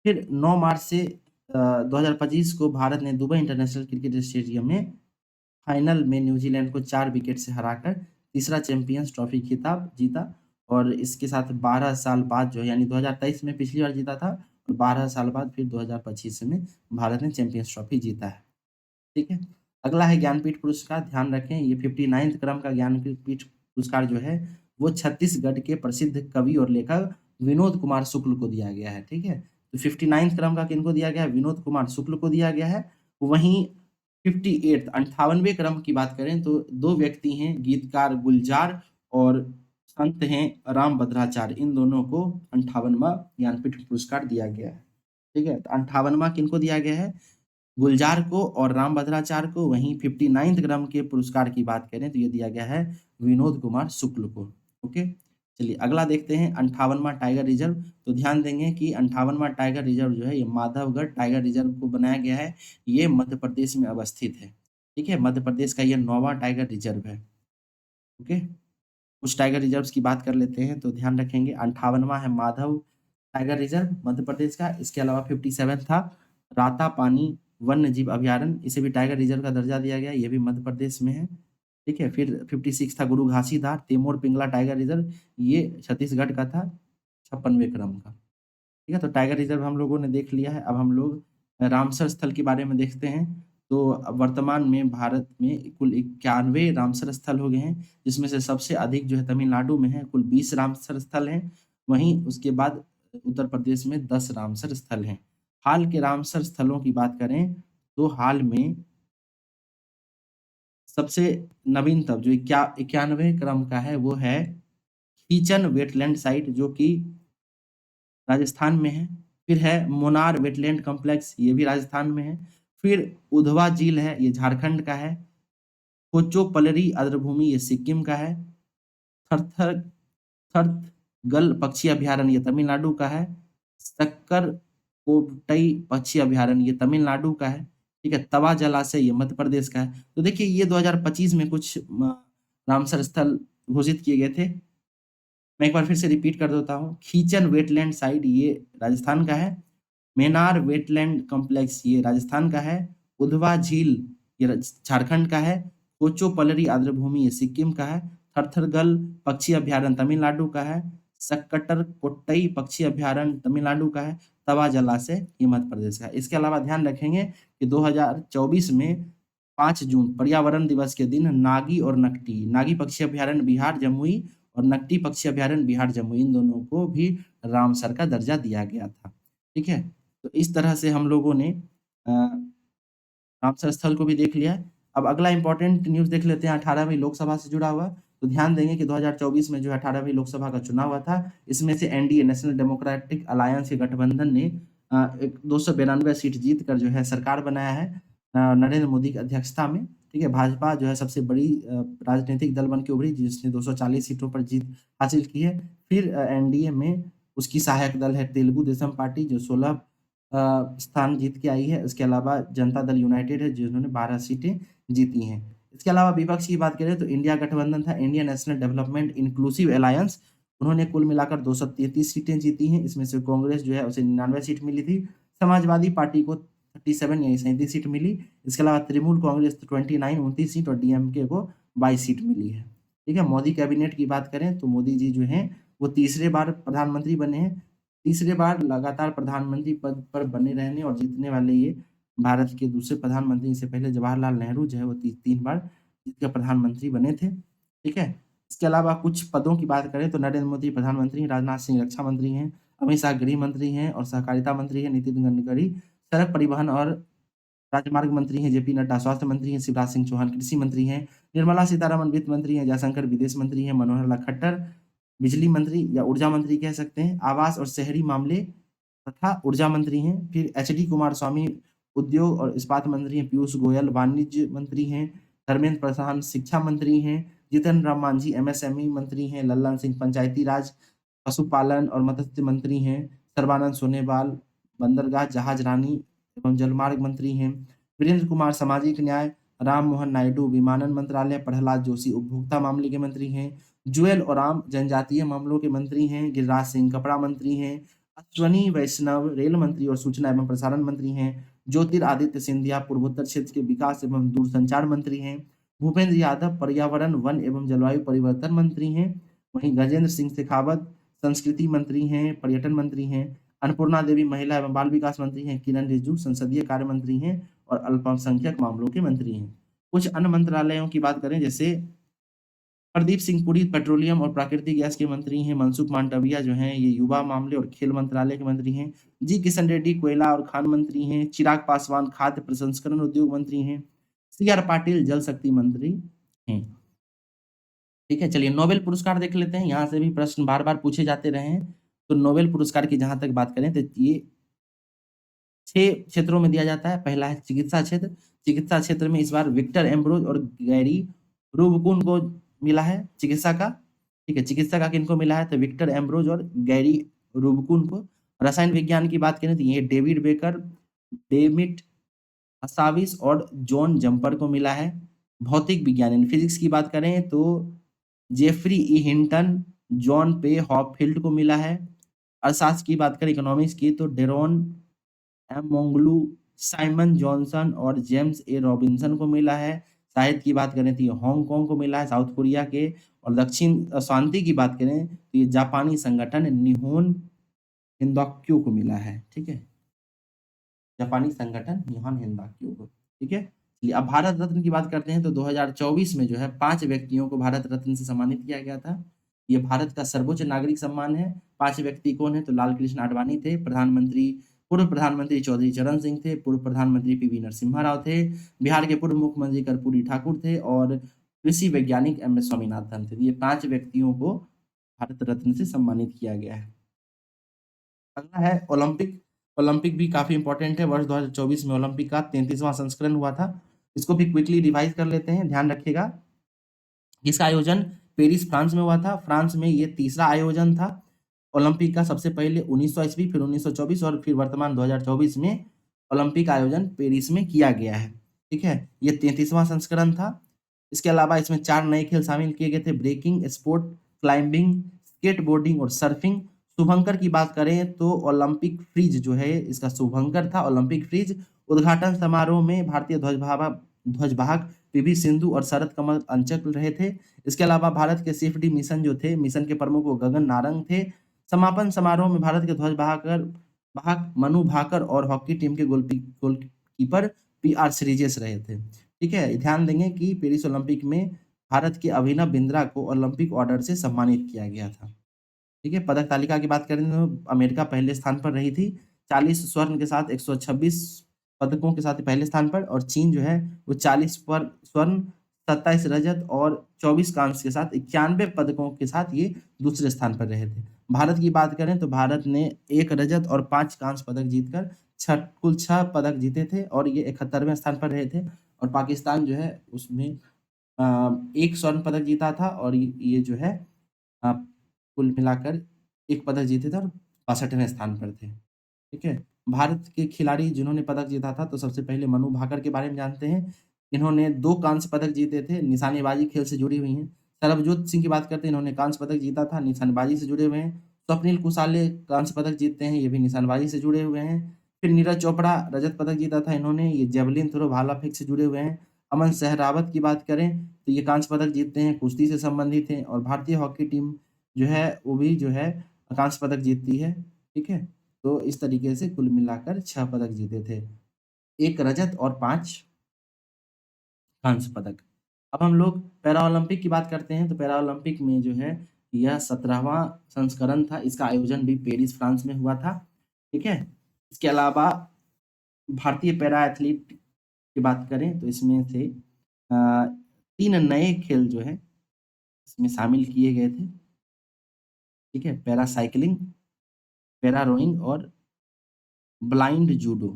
फिर 9 मार्च से 2025 को भारत ने दुबई इंटरनेशनल क्रिकेट स्टेडियम में फाइनल में न्यूजीलैंड को 4 विकेट से हराकर तीसरा चैंपियंस ट्रॉफी खिताब जीता और इसके साथ 12 साल बाद जो है यानी 2023 में पिछली बार जीता था और 12 साल बाद फिर 2025 में भारत ने चैंपियंस ट्रॉफी जीता है। ठीक है? अगला है ज्ञानपीठ पुरस्कार, ध्यान रखें ये 59th क्रम का ज्ञानपीठ पुरस्कार जो है, वो छत्तीसगढ़ के प्रसिद्ध कवि और लेखक विनोद कुमार शुक्ल को दिया गया है, ठीक है? तो 59th क्रम का किनको दिया गया है? विनोद कुमार शुक्ल को दिया गया है। वहीं 58th 58वें क्रम की बात करें तो 2 व्यक्ति हैं, गीतकार गुलजार और संत हैं राम भद्राचार्य, इन दोनों को 58वां ज्ञानपीठ पुरस्कार दिया गया है, ठीक है? तो 58वां किनको दिया गया है? गुलजार को और राम भद्राचार्य को। वहीं 59th क्रम के पुरस्कार की बात करें तो ये दिया गया है विनोद कुमार शुक्ल को। ओके, चलिए अगला देखते हैं 58वां टाइगर रिजर्व। तो ध्यान देंगे कि 58वां टाइगर रिजर्व जो है ये माधवगढ़ टाइगर रिजर्व को बनाया गया है। ये मध्य प्रदेश में अवस्थित है, ठीक है? मध्य प्रदेश का ये 9वां टाइगर रिजर्व है। ओके, कुछ टाइगर रिजर्व्स की बात कर लेते हैं तो ध्यान रखेंगे 58वां है माधव टाइगर रिजर्व मध्य प्रदेश का। इसके अलावा 57 था रातापानी वन्य जीव अभयारण्य, इसे भी टाइगर रिजर्व का दर्जा दिया गया, ये भी मध्य प्रदेश में है, ठीक है? फिर 56 था गुरु घासीदार तेमोर पिंगला टाइगर रिजर्व, ये छत्तीसगढ़ का था 56वें क्रम का, ठीक है? तो टाइगर रिजर्व हम लोगों ने देख लिया है। अब हम लोग रामसर स्थल के बारे में देखते हैं। तो वर्तमान में भारत में कुल 91 रामसर स्थल हो गए हैं, जिसमें से सबसे अधिक जो है तमिलनाडु में है, कुल 20 रामसर स्थल हैं। वहीं उसके बाद उत्तर प्रदेश में 10 रामसर स्थल हैं। हाल के रामसर स्थलों की बात करें तो हाल में सबसे नवीनतम जो 91वें क्रम का है वो है खीचन वेटलैंड साइट, जो कि राजस्थान में है। फिर है मुनार वेटलैंड कॉम्प्लेक्स, ये भी राजस्थान में है। फिर उधवा झील है, ये झारखंड का है। कोचोपलरी आर्द्रभूमि ये सिक्किम का है। थरथर थरथगल पक्षी अभयारण्य ये तमिलनाडु का है। सक्कर कोटई पक्षी अभयारण्य ये तमिलनाडु का है, ठीक है? तवा जलाशय ये मध्य प्रदेश का है। तो देखिए ये 2025 में कुछ रामसर स्थल घोषित किए गए थे। मैं एक बार फिर से रिपीट कर देता हूँ। खीचन वेटलैंड साइट ये राजस्थान का है। मेनार वेटलैंड कॉम्प्लेक्स ये राजस्थान का है। उधवा झील ये झारखंड का है। कोचोपलरी आर्द्रभूमि ये सिक्किम का है। थरथरगल पक्षी अभयारण्य तमिलनाडु का है। सक्कटर कोट्टई पक्षी अभयारण्य तमिलनाडु का है। तवा जलाशय ये मध्य प्रदेश का है। इसके अलावा ध्यान रखेंगे कि 2024 में 5 जून पर्यावरण दिवस के दिन नागी पक्षी अभयारण्य बिहार जमुई और नकटी पक्षी अभयारण्य बिहार जमुई, इन दोनों को भी रामसर का दर्जा दिया गया था, ठीक है? तो इस तरह से हम लोगों ने रामसर स्थल को भी देख लिया है। अब अगला इम्पोर्टेंट न्यूज़ देख लेते हैं 18वीं लोकसभा से जुड़ा हुआ। तो ध्यान देंगे कि 2024 में जो 18वीं लोकसभा का चुनाव हुआ था, इसमें से एनडीए नेशनल डेमोक्रेटिक अलायंस के गठबंधन ने एक 292 सीट जीत कर जो है सरकार बनाया है नरेंद्र मोदी की अध्यक्षता में, ठीक है? भाजपा जो है सबसे बड़ी राजनीतिक दल बन के उभरी, जिसने 240 सीटों पर जीत हासिल की है। फिर एनडीए में उसकी सहायक दल है तेलुगु देशम पार्टी, जो 16 स्थान जीत के आई है। इसके अलावा जनता दल यूनाइटेड है, जिन्होंने 12 सीटें जीती हैं। इसके अलावा विपक्ष की बात करें तो इंडिया गठबंधन था, India national development inclusive alliance, उन्होंने कुल मिलाकर 233 सीटें जीती हैं। इसमें से कांग्रेस जो है उसे 99 सीट मिली थी। समाजवादी पार्टी को 37 यानी 37 सीट मिली। इसके अलावा तृणमूल कांग्रेस 29 29 सीट और डीएमके को 22 सीट मिली है, ठीक है? मोदी कैबिनेट की बात करें तो मोदी जी जो हैं वो तीसरे बार प्रधानमंत्री बने हैं। तीसरे बार लगातार प्रधानमंत्री पद पर बने रहने और जीतने वाले ये भारत के दूसरे प्रधानमंत्री, इससे पहले जवाहरलाल नेहरू जो है वो 3 बार जीत के प्रधानमंत्री बने थे, ठीक है? इसके अलावा कुछ पदों की बात करें तो नरेंद्र मोदी प्रधानमंत्री हैं, राजनाथ सिंह रक्षा मंत्री हैं, अमित शाह गृह मंत्री हैं और सहकारिता मंत्री हैं, नितिन गडकरी सड़क परिवहन और राजमार्ग मंत्री हैं, जेपी नड्डा स्वास्थ्य मंत्री हैं, शिवराज सिंह चौहान कृषि मंत्री हैं, निर्मला सीतारमण वित्त मंत्री हैं, जयशंकर विदेश मंत्री हैं, मनोहर लाल खट्टर बिजली मंत्री या ऊर्जा मंत्री कह सकते हैं, आवास और शहरी मामले तथा ऊर्जा मंत्री हैं। फिर एचडी कुमारस्वामी उद्योग और इस्पात मंत्री हैं, पीयूष गोयल वाणिज्य मंत्री हैं, धर्मेंद्र प्रधान शिक्षा मंत्री हैं, जीतन राम मांझी एमएसएमई मंत्री हैं, लल्लन सिंह पंचायती राज पशुपालन और मत्स्य मंत्री हैं, सर्बानंद सोनोवाल बंदरगाह जहाज रानी एवं जलमार्ग मंत्री हैं, वीरेंद्र कुमार सामाजिक न्याय, राम मोहन नायडू विमानन मंत्रालय, प्रहलाद जोशी उपभोक्ता मामले के मंत्री हैं, जुएल ओराम जनजातीय मामलों के मंत्री हैं। गिरिराज सिंह कपड़ा मंत्री हैं। अश्वनी वैष्णव रेल मंत्री और सूचना एवं प्रसारण मंत्री हैं। ज्योतिरादित्य सिंधिया पूर्वोत्तर क्षेत्र के विकास एवं दूरसंचार मंत्री हैं। भूपेंद्र यादव पर्यावरण वन एवं जलवायु परिवर्तन मंत्री हैं। वहीं गजेंद्र सिंह शेखावत संस्कृति मंत्री हैं, पर्यटन मंत्री हैं। अन्नपूर्णा देवी महिला एवं बाल विकास मंत्री हैं। किरण रिजिजू संसदीय कार्य मंत्री हैं और अल्पसंख्यक मामलों के मंत्री हैं। कुछ अन्य मंत्रालयों की बात करें, जैसे प्रदीप सिंह पुरी पेट्रोलियम और प्राकृतिक गैस के मंत्री हैं। मनसुख मांडविया जो हैं ये युवा मामले और खेल मंत्रालय के मंत्री हैं। जी किशन रेड्डी कोयला और खान मंत्री हैं। चिराग पासवान खाद्य प्रसंस्करण उद्योग मंत्री हैं। सी आर पाटिल जल शक्ति मंत्री हैं। ठीक है, चलिए नोबेल पुरस्कार देख लेते हैं। यहाँ से भी प्रश्न बार बार पूछे जाते रहे हैं। तो नोबेल पुरस्कार की जहां तक बात करें तो ये 6 क्षेत्रों में दिया जाता है। पहला है चिकित्सा क्षेत्र। चिकित्सा क्षेत्र में इस बार विक्टर एम्ब्रोज और गैरी रूबकुन को मिला है चिकित्सा का। ठीक है, चिकित्सा का किनको मिला है तो विक्टर एम्ब्रोज और गैरी रूबकुन को। रसायन विज्ञान की बात करें तो ये डेविड बेकर, डेमिट हसाविस और जॉन जंपर को मिला है। भौतिक विज्ञान यानी फिजिक्स की बात करें तो जेफरी ई हिंटन, जॉन पे हॉपफील्ड को मिला है। अर्थशास्त्र की बात करें इकोनॉमिक्स की तो डेरोन एम मोंगलू, साइमन जॉनसन और जेम्स ए रॉबिन्सन को मिला है। साहित्य की बात करें तो ये हांगकांग को मिला है साउथ कोरिया के। और दक्षिण शांति की बात करें तो ये जापानी संगठन निहोन हिंदाक्यू को मिला है। ठीक है, जापानी संगठन निहोन हिंदाक्यू को। ठीक है, चलिए अब भारत रत्न की बात करते हैं तो 2024 में जो है 5 व्यक्तियों को भारत रत्न से सम्मानित किया गया था। ये भारत का सर्वोच्च नागरिक सम्मान है। 5 व्यक्ति कौन है तो लाल कृष्ण आडवाणी थे, पूर्व प्रधानमंत्री चौधरी चरण सिंह थे, पूर्व प्रधानमंत्री पीवी नरसिम्हा राव थे, बिहार के पूर्व मुख्यमंत्री कर्पूरी ठाकुर थे और कृषि वैज्ञानिक एम एस स्वामीनाथन थे। ये 5 व्यक्तियों को भारत रत्न से सम्मानित किया गया है। अगला है ओलंपिक। ओलंपिक भी काफी इंपॉर्टेंट है। वर्ष 2024 में ओलंपिक का 33वां संस्करण हुआ था। इसको भी क्विकली रिवाइज कर लेते हैं, ध्यान रखिएगा। इसका आयोजन पेरिस फ्रांस में हुआ था। फ्रांस में ये तीसरा आयोजन था ओलंपिक का। सबसे पहले 1900 ईस्वी, फिर 1924 और फिर वर्तमान 2024 में ओलंपिक आयोजन पेरिस में किया गया है। ठीक है, ये 33वां संस्करण था। इसके अलावा इसमें 4 नए खेल शामिल किए गए थे, ब्रेकिंग, स्पोर्ट क्लाइंबिंग, स्केटबोर्डिंग और सर्फिंग। शुभंकर की बात करें तो ओलंपिक फ्रीज जो है इसका शुभंकर था ओलंपिक फ्रीज। उद्घाटन समारोह में भारतीय ध्वजवाहक पीवी सिंधु और शरद कमल अंचल रहे थे। इसके अलावा भारत के सेफ्टी मिशन जो थे, मिशन के प्रमुख वो गगन नारंग थे। समापन समारोह में भारत के वाहक मनु भाकर और हॉकी टीम के गोलकीपर पी आर श्रीजेश रहे थे। ठीक है, ध्यान देंगे कि पेरिस ओलंपिक में भारत के अभिनव बिंद्रा को ओलंपिक ऑर्डर से सम्मानित किया गया था। ठीक है, पदक तालिका की बात करें तो अमेरिका पहले स्थान पर रही थी 40 स्वर्ण के साथ 126 पदकों के साथ पहले स्थान पर। और चीन जो है वो 40 पर स्वर्ण, 27 रजत और 24 कांस्य के साथ 91 पदकों के साथ ये दूसरे स्थान पर रहे थे। भारत की बात करें तो भारत ने 1 रजत और 5 कांस्य पदक जीतकर कुल 6 पदक जीते थे और ये 71वें स्थान पर रहे थे। और पाकिस्तान जो है उसमें 1 स्वर्ण पदक जीता था और ये जो है कुल मिलाकर 1 पदक जीते थे और 62वें स्थान पर थे। ठीक है, भारत के खिलाड़ी जिन्होंने पदक जीता था तो सबसे पहले मनु भाकर के बारे में जानते हैं। इन्होंने 2 कांस्य पदक जीते थे, निशानेबाजी खेल से जुड़ी हुई हैं। सरबजोत सिंह की बात करते हैं, इन्होंने कांस्य पदक जीता था, निशानेबाजी से जुड़े हुए हैं। स्वप्निल कुसाले कांस्य पदक जीतते हैं, ये भी निशानेबाजी से जुड़े हुए हैं। फिर नीरज चोपड़ा रजत पदक जीता था इन्होंने, ये जेवलिन थ्रो भाला फेंक से जुड़े हुए हैं। अमन सहरावत की बात करें तो ये कांस्य पदक जीतते हैं, कुश्ती से संबंधित हैं। और भारतीय हॉकी टीम जो है वो भी जो है कांस्य पदक जीतती है। ठीक है, तो इस तरीके से कुल मिलाकर 6 पदक जीते थे, 1 रजत और 5 कांस्य पदक। अब हम लोग पैरा ओलंपिक की बात करते हैं तो पैरा ओलंपिक में जो है यह 17वां संस्करण था। इसका आयोजन भी पेरिस फ्रांस में हुआ था। ठीक है, इसके अलावा भारतीय पैरा एथलीट की बात करें तो इसमें से 3 नए खेल जो है इसमें शामिल किए गए थे। ठीक है, पैरा साइकिलिंग, पैरा रोइंग और ब्लाइंड जूडो।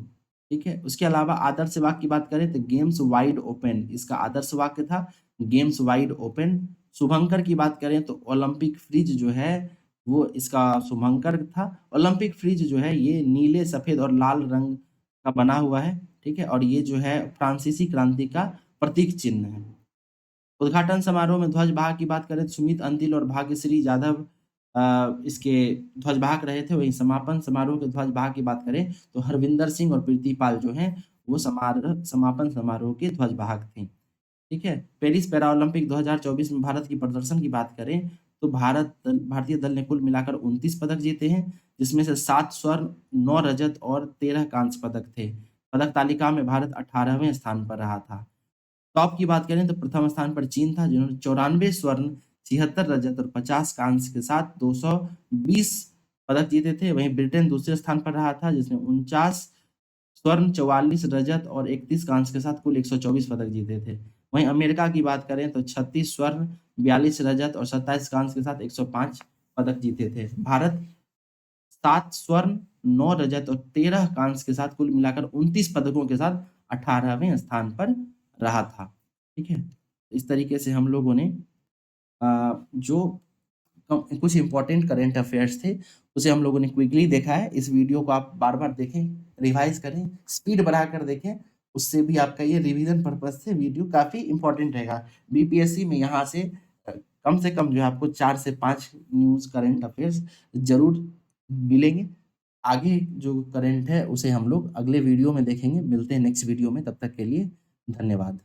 ठीक है, उसके अलावा आदर्श वाक्य की बात करें तो गेम्स वाइड ओपन इसका आदर्श वाक्य था, गेम्स वाइड ओपन। शुभंकर की बात करें तो ओलंपिक फ्रिज जो है वो इसका शुभंकर था। ओलंपिक फ्रिज जो है ये नीले, सफेद और लाल रंग का बना हुआ है। ठीक है, और ये जो है फ्रांसीसी क्रांति का प्रतीक चिन्ह है। उद्घाटन समारोह में ध्वजवाहक की बात करें तो सुमित अंतिल और भाग्यश्री जाधव इसके ध्वजवाहक रहे थे। वहीं समापन समारोह के ध्वजवाहक की बात करें तो हरविंदर सिंह और प्रीति पाल जो हैं वो समापन समारोह के ध्वजवाहक थे। ठीक है। पेरिस पैरालंपिक 2024 में भारत की प्रदर्शन की बात करें तो भारतीय दल ने कुल मिलाकर 29 पदक जीते हैं, जिसमें से 7 स्वर्ण, 9 रजत और 13 कांस्य पदक थे। पदक तालिका में भारत 18वें स्थान पर रहा था। टॉप की बात करें तो प्रथम स्थान पर चीन था, जिन्होंने 94 स्वर्ण, 76 रजत और 50 कांस्य के साथ 220 पदक जीते थे। वहीं ब्रिटेन दूसरे स्थान पर रहा था, जिसने 49 स्वर्ण, 44 रजत और 31 कांस्य के साथ कुल 124 पदक जीते थे। वहीं अमेरिका की बात करें तो 36 स्वर्ण, 42 रजत और 27 कांस्य के साथ 105 पदक जीते थे। भारत 7 स्वर्ण, 9 रजत और 13 कांस्य के साथ कुल मिलाकर 29 पदकों के साथ 18वें स्थान पर रहा था। ठीक है। इस तरीके से हम लोगों ने जो कुछ इंपॉर्टेंट करंट अफेयर्स थे उसे हम लोगों ने क्विकली देखा है। इस वीडियो को आप बार-बार देखें, रिवाइज करें, स्पीड बढ़ाकर देखें, उससे भी आपका ये रिवीजन पर्पज से वीडियो काफ़ी इंपॉर्टेंट रहेगा। बीपीएससी में यहाँ से कम जो है आपको 4 से 5 न्यूज़ करंट अफेयर्स ज़रूर मिलेंगे। आगे जो करंट है उसे हम लोग अगले वीडियो में देखेंगे। मिलते हैं नेक्स्ट वीडियो में, तब तक के लिए धन्यवाद।